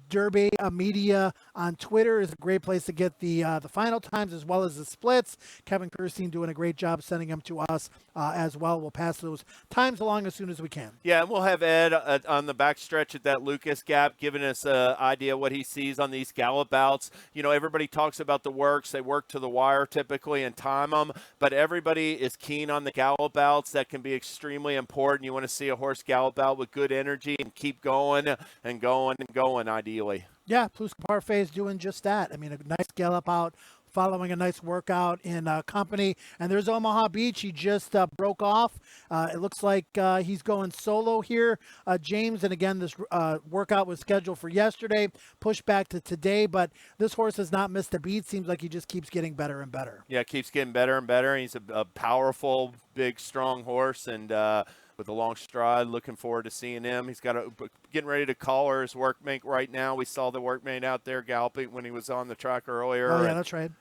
Derby Media on Twitter is a great place to get the final times as well as the splits. Kevin Kirstein doing a great job sending them to us as well. We'll pass those times along as soon as we can. Yeah, and we'll have Ed on the backstretch at that Lucas Gap giving us an idea what he sees on these gallop outs. You know, everybody talks about the works. They work to the wire typically and time them, but everybody is keen on the gallop outs. That can be extremely important. You want to see a horse gallop out with good energy and keep going and going and going, ideally. Yeah, Pluska Parfait is doing just that. I mean, a nice gallop out following a nice workout in company. And there's Omaha Beach. He just broke off. It looks like he's going solo here, James. And again, this workout was scheduled for yesterday, pushed back to today. But this horse has not missed a beat. Seems like he just keeps getting better and better. Yeah, keeps getting better and better. He's a powerful, big, strong horse. And with a long stride, looking forward to seeing him. He's getting ready to collar his workmate right now. We saw the workmate out there galloping when he was on the track earlier. Oh, yeah, that's right.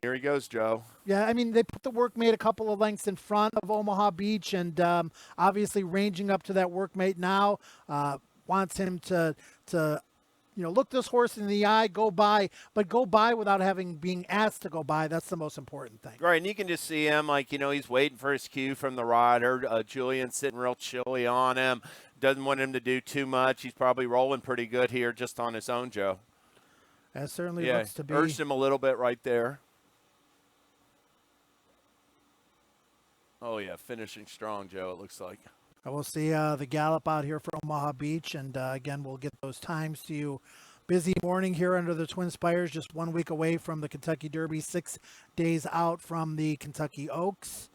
Here he goes, Joe. Yeah, I mean, they put the workmate a couple of lengths in front of Omaha Beach, and obviously ranging up to that workmate now. Wants him to look this horse in the eye, go by, but go by without being asked to go by. That's the most important thing. Right, and you can just see him, he's waiting for his cue from the rider. Julian's sitting real chilly on him. Doesn't want him to do too much. He's probably rolling pretty good here just on his own, Joe. That certainly looks to be. Urged him a little bit right there. Oh, yeah, finishing strong, Joe, it looks like. We'll see the gallop out here for Omaha Beach, and again, we'll get those times to you. Busy morning here under the Twin Spires, just 1 week away from the Kentucky Derby, 6 days out from the Kentucky Oaks.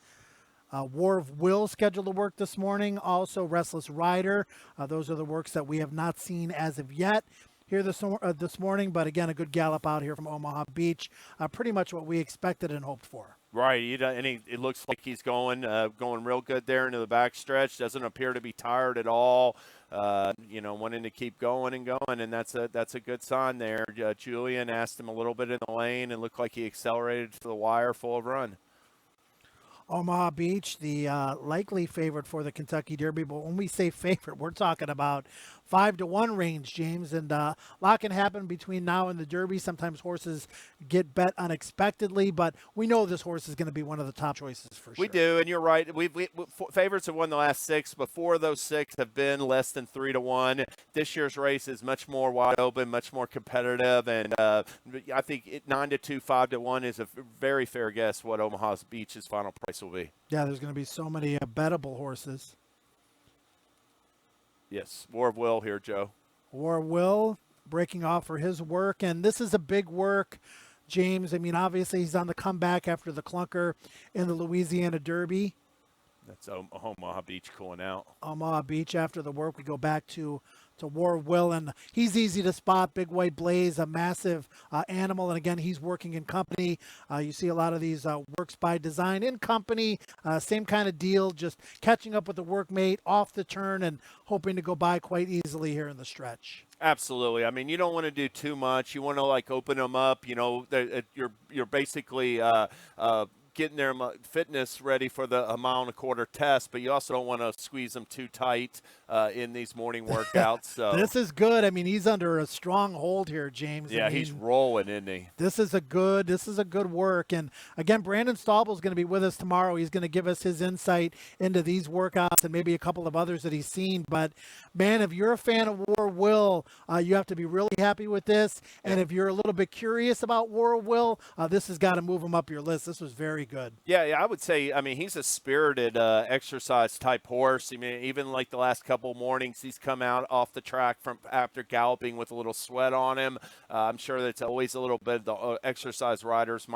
War of Will scheduled to work this morning. Also, Restless Rider. Those are the works that we have not seen as of yet here this morning. But again, a good gallop out here from Omaha Beach. Pretty much what we expected and hoped for. Right, it looks like he's going real good there into the backstretch. Doesn't appear to be tired at all. Wanting to keep going and going, and that's a good sign there. Julian asked him a little bit in the lane and looked like he accelerated to the wire full of run. Omaha Beach, the likely favorite for the Kentucky Derby. But when we say favorite, we're talking about 5-1 range, James. And a lot can happen between now and the Derby. Sometimes horses get bet unexpectedly, but we know this horse is going to be one of the top choices for sure. We do, and you're right. Favorites have won the last 6. Before those 6 have been less than 3-1. This year's race is much more wide open, much more competitive, and I think 9-2, 5-1 is a very fair guess what Omaha Beach's final price will be. Yeah, there's going to be so many bettable horses. Yes, War of Will here, Joe. War of Will breaking off for his work, and this is a big work, James. I mean, obviously he's on the comeback after the clunker in the Louisiana Derby. That's Omaha Beach cooling out. Omaha Beach after the work. We go back to War of Will, and he's easy to spot. Big White Blaze, a massive animal, and again, he's working in company. You see a lot of these works by design in company. Same kind of deal, just catching up with the workmate off the turn and hoping to go by quite easily here in the stretch. Absolutely. I mean, you don't want to do too much. You want to open them up. You're basically getting their fitness ready for the 1.25 mile test, but you also don't want to squeeze them too tight in these morning workouts. So this is good. I mean, he's under a strong hold here, James. Yeah, I mean, he's rolling, isn't he? This is a good work. And again, Brandon Staubel is going to be with us tomorrow. He's going to give us his insight into these workouts and maybe a couple of others that he's seen. But man, if you're a fan of War of Will, you have to be really happy with this. And if you're a little bit curious about War of Will, this has got to move him up your list. This was very good. Yeah, I would say, I mean, he's a spirited exercise type horse. I mean, even like the last couple mornings, he's come out off the track from after galloping with a little sweat on him. I'm sure that's always a little bit, the exercise riders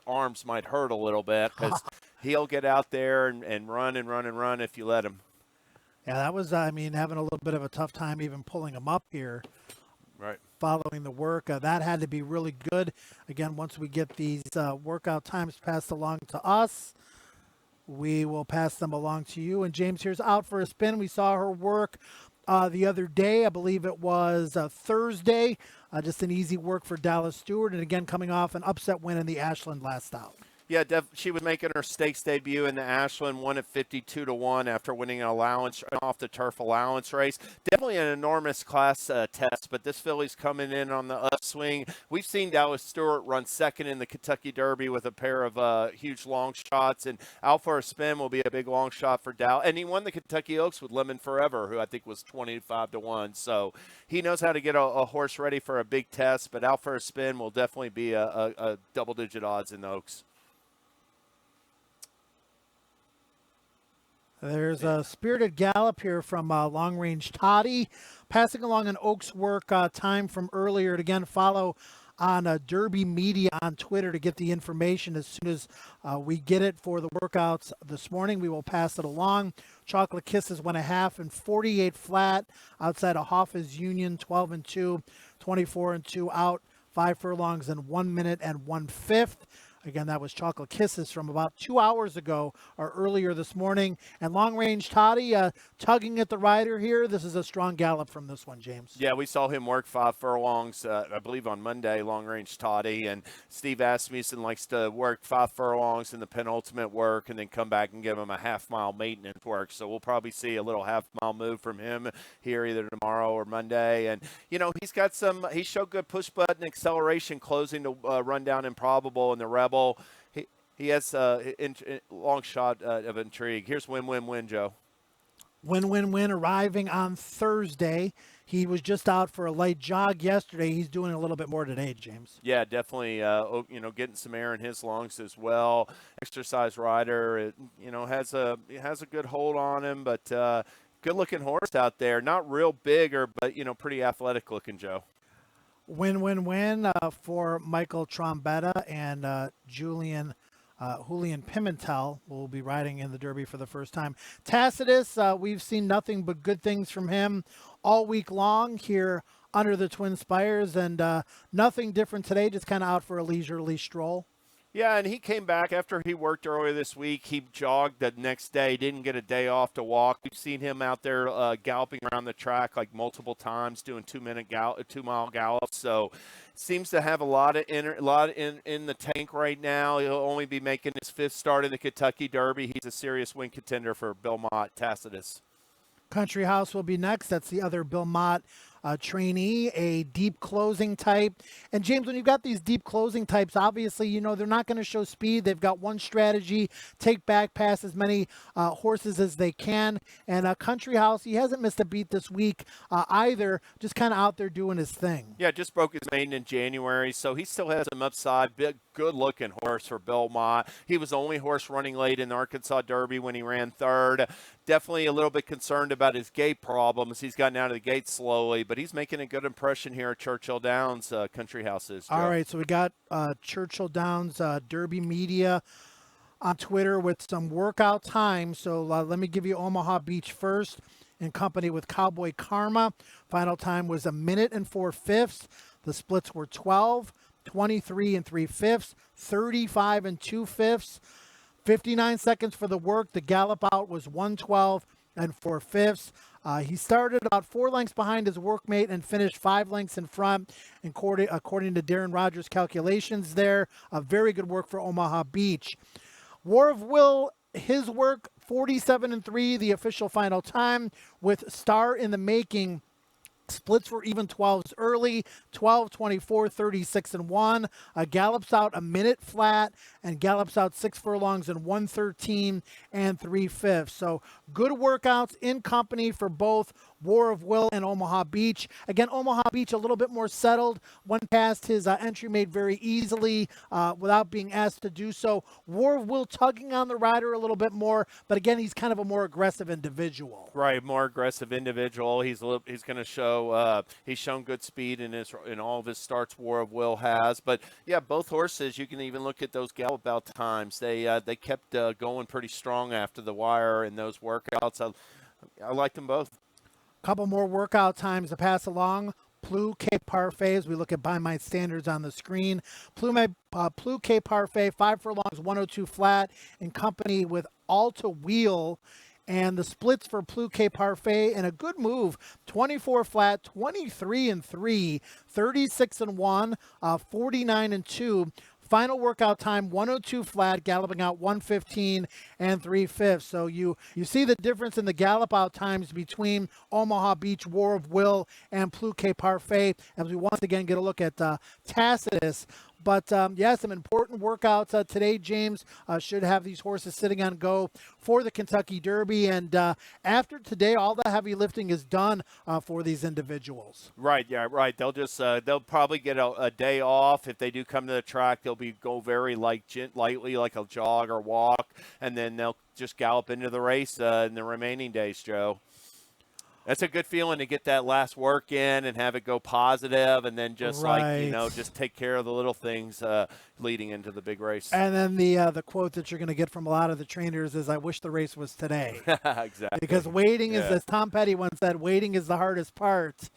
arms might hurt a little bit because he'll get out there and run and run and run if you let him. Yeah, that was, having a little bit of a tough time even pulling him up here. Right. Following the work. That had to be really good. Again, once we get these workout times passed along to us, we will pass them along to you. And James here's out for a spin. We saw her work the other day. I believe it was Thursday. Just an easy work for Dallas Stewart. And again, coming off an upset win in the Ashland last out. Yeah, she was making her stakes debut in the Ashland, won at 52-1 after winning an off the turf allowance race. Definitely an enormous class test, but this filly's coming in on the upswing. We've seen Dallas Stewart run second in the Kentucky Derby with a pair of huge long shots, and out for a spin will be a big long shot for Dallas. And he won the Kentucky Oaks with Lemon Forever, who I think was 25-1. So he knows how to get a horse ready for a big test, but out for a spin will definitely be a double-digit odds in the Oaks. There's a spirited gallop here from Long Range Toddy, passing along an Oaks work time from earlier. To again follow on Derby Media on Twitter to get the information as soon as we get it for the workouts this morning. We will pass it along. Chocolate Kisses went a half and 48 flat outside of Hoffa's Union, 12-2, 24-2 out, 5 furlongs in 1 minute and 1/5. Again, that was Chocolate Kisses from about 2 hours ago or earlier this morning. And Long Range Toddy tugging at the rider here. This is a strong gallop from this one, James. Yeah, we saw him work 5 furlongs, I believe, on Monday, Long Range Toddy. And Steve Asmussen likes to work 5 furlongs in the penultimate work and then come back and give him a half-mile maintenance work. So we'll probably see a little half-mile move from him here either tomorrow or Monday. And, he showed good push-button acceleration closing to run down Improbable and the Rebel. He has a long shot of intrigue. Here's win-win-win, Joe. Win-win-win arriving on Thursday. He was just out for a light jog yesterday. He's doing a little bit more today, James. Yeah, definitely. Getting some air in his lungs as well. Exercise rider, has a good hold on him, but good-looking horse out there. Not real big but pretty athletic-looking, Joe. Win-win-win for Michael Trombetta and Julian Julian Pimentel will be riding in the Derby for the first time. Tacitus, we've seen nothing but good things from him all week long here under the Twin Spires, and nothing different today, just kind of out for a leisurely stroll. Yeah, and he came back after he worked earlier this week. He jogged the next day, didn't get a day off to walk. We've seen him out there galloping around the track like multiple times, doing 2-mile gallops. So seems to have a lot in the tank right now. He'll only be making his 5th start in the Kentucky Derby. He's a serious win contender for Bill Mott. Tacitus. Country House will be next. That's the other Bill Mott trainee, a deep closing type. And James, when you've got these deep closing types, obviously, you know, they're not going to show speed. They've got one strategy: take back, pass as many horses as they can. And Country House, he hasn't missed a beat this week either, just kind of out there doing his thing. Yeah, just broke his maiden in January, so he still has some upside. Big, good-looking horse for Bill Mott. He was the only horse running late in the Arkansas Derby when he ran 3rd. Definitely a little bit concerned about his gait problems. He's gotten out of the gate slowly, but he's making a good impression here at Churchill Downs. Country House is. Joe. All right, so we got Churchill Downs Derby Media on Twitter with some workout times. So let me give you Omaha Beach first, in company with Cowboy Karma. Final time was 1 minute and 4/5. The splits were 12, 23 and 3/5, 35 and 2/5. 59 seconds for the work. The gallop out was 112 and 4/5. He started about 4 lengths behind his workmate and finished 5 lengths in front, according to Darren Rogers' calculations there. A very good work for Omaha Beach. War of Will, his work, 47 and 3, the official final time, with Star in the Making. Splits were even 12s early, 12, 24, 36 and 1. Gallops out 1 minute flat and gallops out 6 furlongs in 113 and 3/5. So good workouts in company for both War of Will and Omaha Beach. Again, Omaha Beach a little bit more settled. Went past his entry made very easily without being asked to do so. War of Will tugging on the rider a little bit more, but again, he's kind of a more aggressive individual. Right, more aggressive individual. He's going to show. He's shown good speed in all of his starts. War of Will has, but yeah, both horses. You can even look at those gallop out times. They kept going pretty strong after the wire in those workouts. I liked them both. Couple more workout times to pass along. Plu Cape Parfait, as we look at by my standards on the screen. Plu Cape Parfait, 5 furlongs, 102 flat, in company with Alta Wheel. And the splits for Plu Cape Parfait, and a good move: 24 flat, 23 and 3, 36 and 1, 49 and 2. Final workout time, 102 flat, galloping out 115 and 3/5. So you see the difference in the gallop out times between Omaha Beach, War of Will, and Plu Cape Parfait, as we once again get a look at Tacitus. But, yeah, some important workouts today, James. Should have these horses sitting on go for the Kentucky Derby. And after today, all the heavy lifting is done for these individuals. Right, yeah, right. They'll probably get a day off. If they do come to the track, they'll go very lightly, like a jog or walk, and then they'll just gallop into the race in the remaining days, Joe. That's a good feeling to get that last work in and have it go positive, and then just just take care of the little things leading into the big race. And then the quote that you're going to get from a lot of the trainers is, "I wish the race was today." Exactly. Because waiting is, as Tom Petty once said, waiting is the hardest part.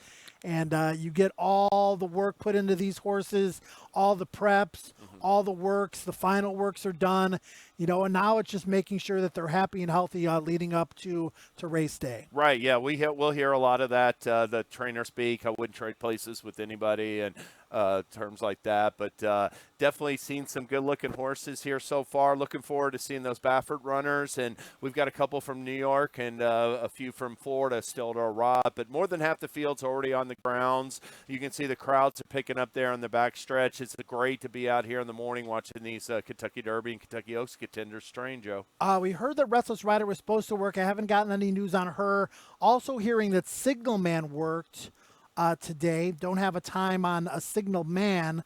And you get all the work put into these horses, all the preps, all the works, the final works are done, and now it's just making sure that they're happy and healthy leading up to race day. Right, yeah, we'll hear a lot of that, the trainer speak. I wouldn't trade places with anybody, and terms like that, but definitely seen some good-looking horses here so far. Looking forward to seeing those Baffert runners, and we've got a couple from New York and a few from Florida still to arrive, but more than half the field's already on the grounds. You can see the crowds are picking up there on the backstretch. It's great to be out here in the morning watching these Kentucky Derby and Kentucky Oaks contenders train, Joe. We heard that Restless Rider was supposed to work. I haven't gotten any news on her. Also hearing that Signal Man worked today. Don't have a time on a Signal Man,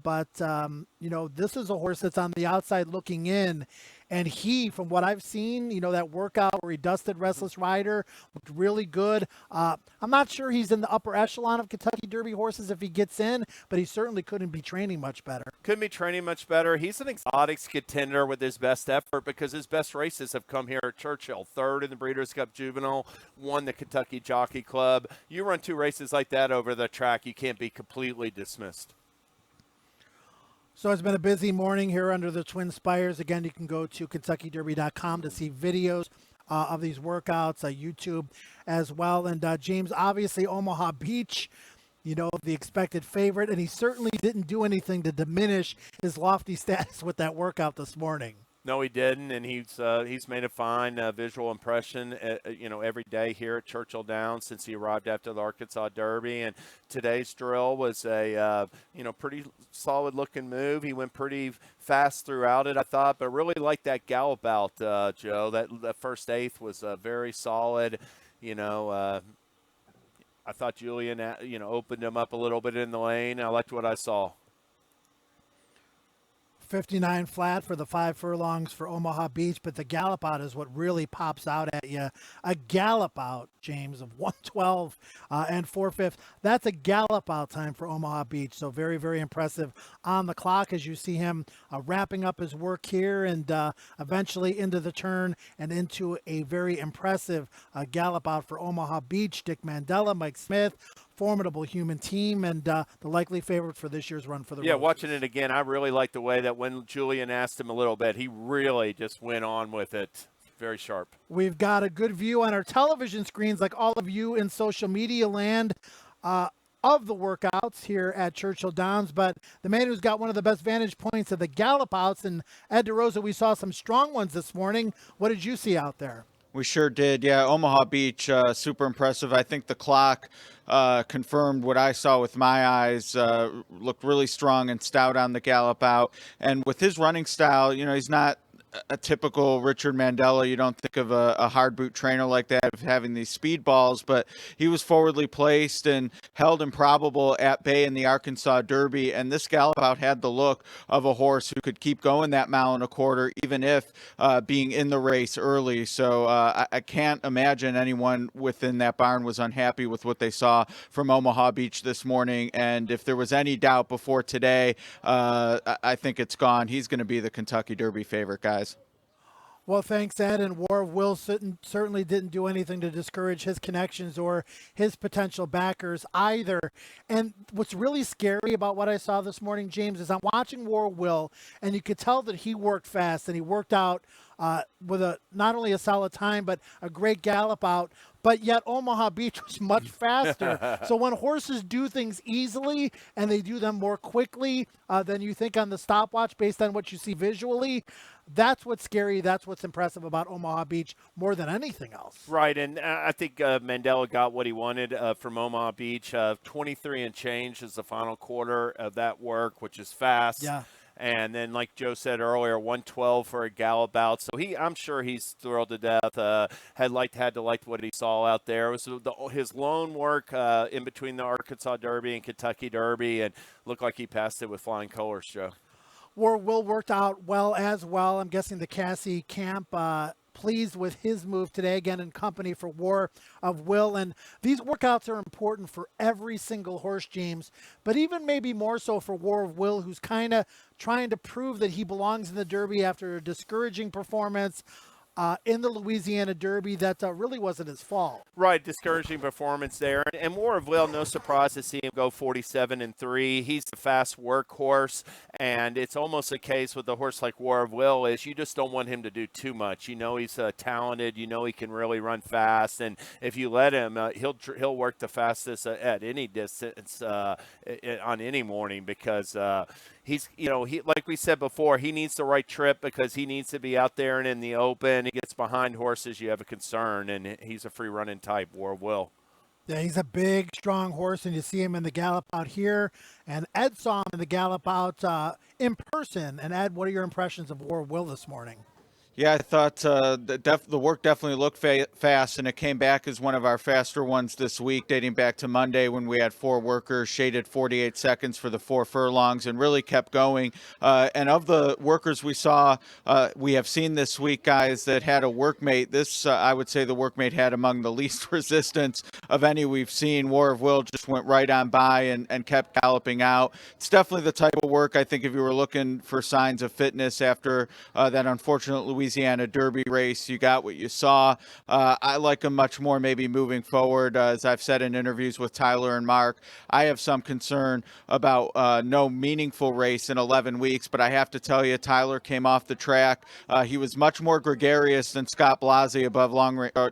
But, this is a horse that's on the outside looking in. And he, from what I've seen, that workout where he dusted Restless Rider, looked really good. I'm not sure he's in the upper echelon of Kentucky Derby horses if he gets in, but he certainly couldn't be training much better. Couldn't be training much better. He's an exotics contender with his best effort because his best races have come here at Churchill. Third in the Breeders' Cup Juvenile, won the Kentucky Jockey Club. You run 2 races like that over the track, you can't be completely dismissed. So it's been a busy morning here under the Twin Spires. Again, you can go to KentuckyDerby.com to see videos of these workouts, YouTube as well. And James, obviously Omaha Beach, the expected favorite, and he certainly didn't do anything to diminish his lofty status with that workout this morning. No, he didn't, and he's made a fine visual impression, every day here at Churchill Downs since he arrived after the Arkansas Derby. And today's drill was a pretty solid-looking move. He went pretty fast throughout it, I thought, but really liked that gallop out, Joe. That first eighth was very solid. I thought Julian, opened him up a little bit in the lane. I liked what I saw. 59 flat for the 5 furlongs for Omaha Beach, but the gallop out is what really pops out at you. A gallop out, James, of 112 and 4/5. That's a gallop out time for Omaha Beach. So very, very impressive on the clock as you see him wrapping up his work here and eventually into the turn and into a very impressive gallop out for Omaha Beach. Dick Mandela, Mike Smith, formidable human team, and the likely favorite for this year's run for the Yeah, Roses. watching it again, I really like the way that when Julian asked him a little bit, he really just went on with it. Very sharp. We've got a good view on our television screens, like all of you in social media land, of the workouts here at Churchill Downs. But the man who's got one of the best vantage points of the gallop outs, and Ed DeRosa, we saw some strong ones this morning. What did you see out there? We sure did. Yeah, Omaha Beach, super impressive. I think the clock confirmed what I saw with my eyes. Looked really strong and stout on the gallop out. And with his running style, he's not a typical Richard Mandela. You don't think of a hard boot trainer like that of having these speed balls, but he was forwardly placed and held Improbable at bay in the Arkansas Derby. And this gallop out had the look of a horse who could keep going that 1.25 miles, even if being in the race early. So I can't imagine anyone within that barn was unhappy with what they saw from Omaha Beach this morning. And if there was any doubt before today, I think it's gone. He's going to be the Kentucky Derby favorite, guys. Well, thanks, Ed. And War of Will certainly didn't do anything to discourage his connections or his potential backers either. And what's really scary about what I saw this morning, James, is I'm watching War of Will, and you could tell that he worked fast and he worked out with not only a solid time, but a great gallop out. But yet Omaha Beach was much faster. So when horses do things easily and they do them more quickly than you think on the stopwatch based on what you see visually, that's what's scary. That's what's impressive about Omaha Beach more than anything else. Right, and I think Mandela got what he wanted from Omaha Beach. 23 and change is the final quarter of that work, which is fast. Yeah. And then, like Joe said earlier, 112 for a gallop out. So I'm sure he's thrilled to death. Had to like what he saw out there. It was his lone work in between the Arkansas Derby and Kentucky Derby, and looked like he passed it with flying colors, Joe. War Will worked out well as well. I'm guessing the Cassie camp pleased with his move today, again in company for War of Will. And these workouts are important for every single horse, James, but even maybe more so for War of Will, who's kind of trying to prove that he belongs in the Derby after a discouraging performance in the Louisiana Derby that really wasn't his fault. Right, discouraging performance there. And War of Will, no surprise to see him go 47-3. He's a fast workhorse, and it's almost a case with a horse like War of Will is you just don't want him to do too much. He's talented. He can really run fast, and if you let him, he'll work the fastest at any distance on any morning because he's, like we said before, he needs the right trip because he needs to be out there and in the open. He gets behind horses, you have a concern, and he's a free-running type, War of Will. Yeah, he's a big, strong horse, and you see him in the gallop out here. And Ed saw him in the gallop out in person. And Ed, what are your impressions of War of Will this morning? Yeah, I thought the work definitely looked fast, and it came back as one of our faster ones this week, dating back to Monday when we had 4 workers, shaded 48 seconds for the 4 furlongs, and really kept going. And of the workers we saw, we have seen this week, guys, that had a workmate. This, I would say the workmate had among the least resistance of any we've seen. War of Will just went right on by and kept galloping out. It's definitely the type of work, I think, if you were looking for signs of fitness after that unfortunate Louisiana Derby race, you got what you saw. I like him much more maybe moving forward. As I've said in interviews with Tyler and Mark, I have some concern about no meaningful race in 11 weeks, but I have to tell you, Tyler came off the track. He was much more gregarious than Scott Blasi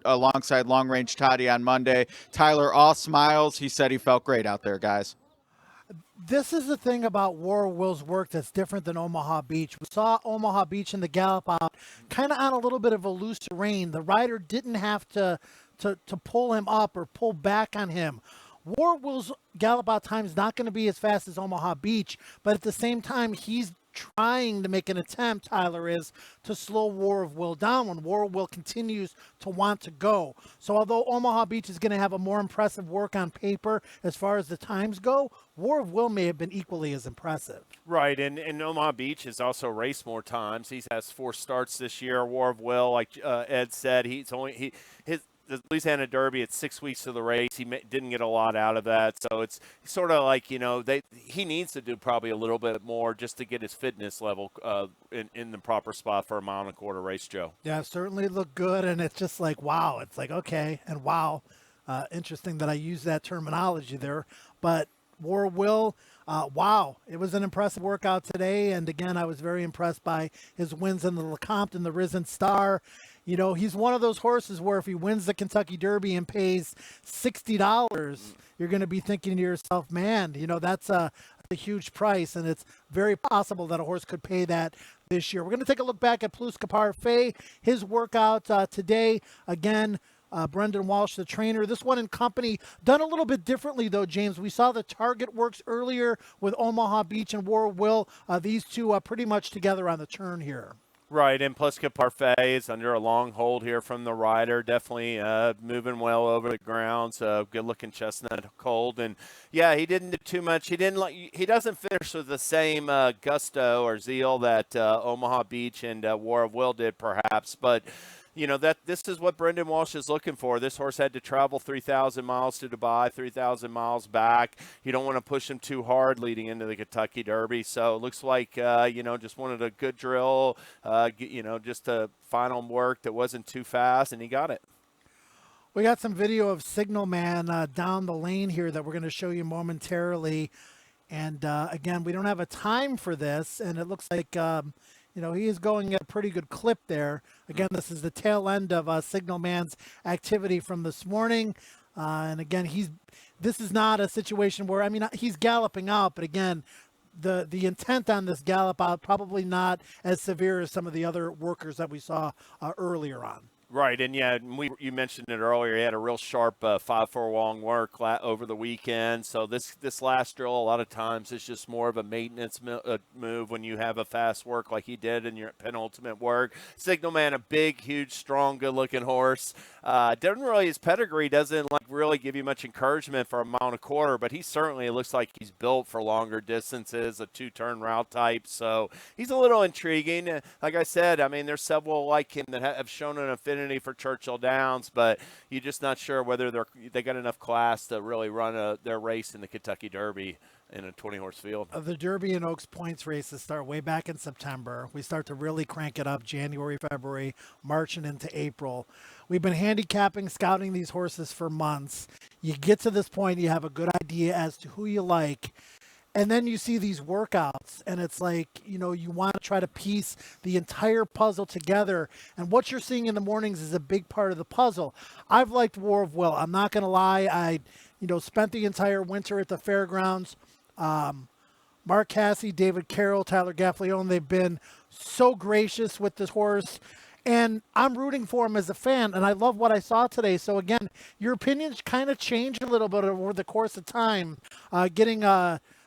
alongside long-range Toddy on Monday. Tyler, all smiles. He said he felt great out there, guys. This is the thing about War of Will's work that's different than Omaha Beach. We saw Omaha Beach in the gallop out kind of on a little bit of a loose rein. The rider didn't have to pull him up or pull back on him. War of Will's gallop out time is not going to be as fast as Omaha Beach, but at the same time, he's trying to make an attempt, Tyler is, to slow War of Will down when War of Will continues to want to go. So although Omaha Beach is going to have a more impressive work on paper as far as the times go, War of Will may have been equally as impressive. Right, and Omaha Beach has also raced more times. He has 4 starts this year. War of Will, like Ed said, the Louisiana Derby, it's 6 weeks to the race. He didn't get a lot out of that. So it's sort of like, he needs to do probably a little bit more just to get his fitness level in the proper spot for a 1.25 mile race, Joe. Yeah, certainly looked good. And it's just like, wow. It's like, okay. And wow. Interesting that I use that terminology there. But War of Will, wow. It was an impressive workout today. And again, I was very impressed by his wins in the LeCompte and the Risen Star. He's one of those horses where if he wins the Kentucky Derby and pays $60, you're going to be thinking to yourself, man, that's a huge price. And it's very possible that a horse could pay that this year. We're going to take a look back at Plus Parfait, his workout today. Again, Brendan Walsh, the trainer. This one in company, done a little bit differently, though, James. We saw the target works earlier with Omaha Beach and War of Will. These two are pretty much together on the turn here. Right, and Plus Parfait is under a long hold here from the rider. Definitely moving well over the ground. So good-looking chestnut colt, and yeah, he didn't do too much. He doesn't finish with the same gusto or zeal that Omaha Beach and War of Will did, perhaps, but. This is what Brendan Walsh is looking for. This horse had to travel 3,000 miles to Dubai, 3,000 miles back. You don't want to push him too hard leading into the Kentucky Derby. So it looks like, just wanted a good drill, just a final work that wasn't too fast, and he got it. We got some video of Signal Man down the lane here that we're going to show you momentarily. And again, we don't have a time for this, and it looks like he is going at a pretty good clip there. Again, this is the tail end of Signal Man's activity from this morning. And again, this is not a situation where, he's galloping out, but again, the intent on this gallop out probably not as severe as some of the other workers that we saw earlier on. Right, and yeah, you mentioned it earlier. He had a real sharp 5 furlong work over the weekend. So this last drill, a lot of times, is just more of a maintenance move when you have a fast work like he did in your penultimate work. Signal Man, a big, huge, strong, good-looking horse. His pedigree doesn't really give you much encouragement for a 1.25 miles, but he certainly looks like he's built for longer distances, a 2-turn route type. So he's a little intriguing. Like I said, there's several like him that have shown an affinity for Churchill Downs, but you're just not sure whether they got enough class to really run their race in the Kentucky Derby in a 20-horse field. The Derby and Oaks points races start way back in September. We start to really crank it up January, February, March, and into April. We've been handicapping, scouting these horses for months. You get to this point, you have a good idea as to who you like. And then you see these workouts, and it's like, you want to try to piece the entire puzzle together. And what you're seeing in the mornings is a big part of the puzzle. I've liked War of Will. I'm not going to lie. I, spent the entire winter at the fairgrounds. Mark Cassey, David Carroll, Tyler Gaffalione, they've been so gracious with this horse. And I'm rooting for him as a fan, and I love what I saw today. So, again, your opinions kind of change a little bit over the course of time. Getting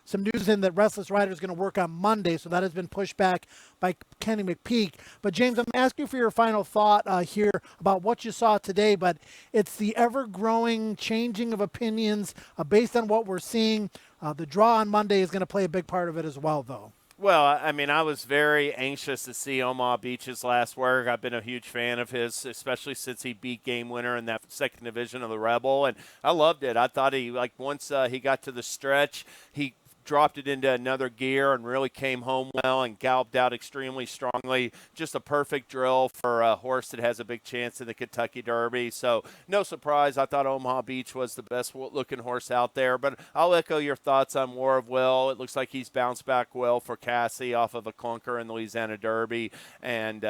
some news in that Restless Rider is going to work on Monday, so that has been pushed back by Kenny McPeak. But James, I'm asking you for your final thought here about what you saw today, but it's the ever-growing changing of opinions based on what we're seeing. The draw on Monday is going to play a big part of it as well, though. Well, I mean, I was very anxious to see Omaha Beach's last work. I've been a huge fan of his, especially since he beat game winner in that second division of the Rebel, and I loved it. I thought he, once he got to the stretch, he dropped it into another gear and really came home well and galloped out extremely strongly. Just a perfect drill for a horse that has a big chance in the Kentucky Derby. So no surprise, I thought Omaha Beach was the best looking horse out there. But I'll echo your thoughts on War of Will. It looks like he's bounced back well for Cassie off of a clunker in the Louisiana Derby. And,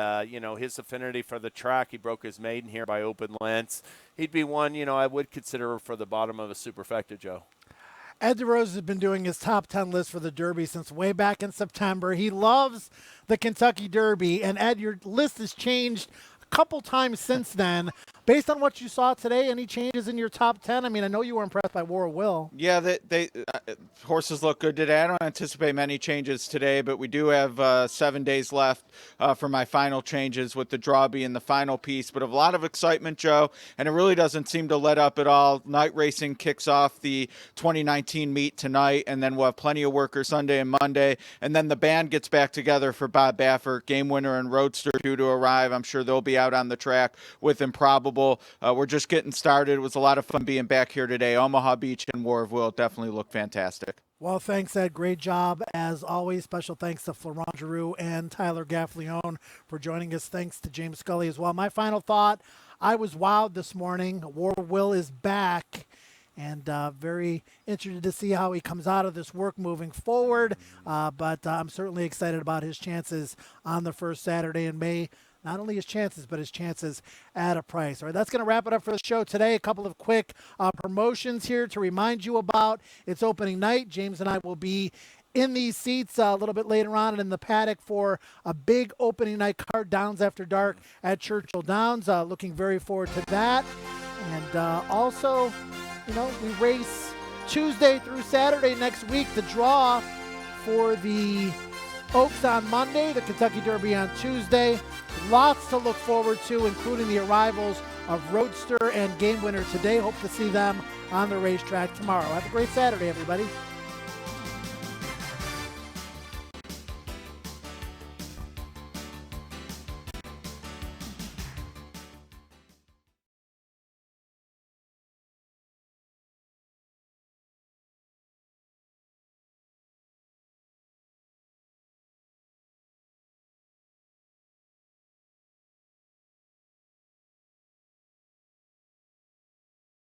his affinity for the track, he broke his maiden here by open lengths. He'd be one, I would consider for the bottom of a superfecta, Joe. Ed DeRose has been doing his top 10 list for the Derby since way back in September. He loves the Kentucky Derby. And Ed, your list has changed a couple times since then. Based on what you saw today, any changes in your top 10? I mean, I know you were impressed by War of Will. Yeah, they horses look good today. I don't anticipate many changes today, but we do have 7 days left for my final changes, with the draw being the final piece. But a lot of excitement, Joe, and it really doesn't seem to let up at all. Night racing kicks off the 2019 meet tonight, and then we'll have plenty of workers Sunday and Monday. And then the band gets back together for Bob Baffert. Game winner and Roadster due to arrive. I'm sure they'll be out on the track with Improbable. We're just getting started. It was a lot of fun being back here today. Omaha Beach and War of Will definitely look fantastic. Well, thanks, Ed. Great job. As always, special thanks to Florent Geroux and Tyler Gaffalione for joining us. Thanks to James Scully as well. My final thought, I was wowed this morning. War of Will is back, and very interested to see how he comes out of this work moving forward. But I'm certainly excited about his chances on the first Saturday in May. Not only his chances, but his chances at a price. All right, that's going to wrap it up for the show today. A couple of quick promotions here to remind you about. It's opening night. James and I will be in these seats a little bit later on and in the paddock for a big opening night card, Downs After Dark at Churchill Downs. Looking very forward to that. And also, we race Tuesday through Saturday next week. The draw for the Oaks on Monday, the Kentucky Derby on Tuesday. Lots to look forward to, including the arrivals of Roadster and Game Winner today. Hope to see them on the racetrack tomorrow. Have a great Saturday, everybody.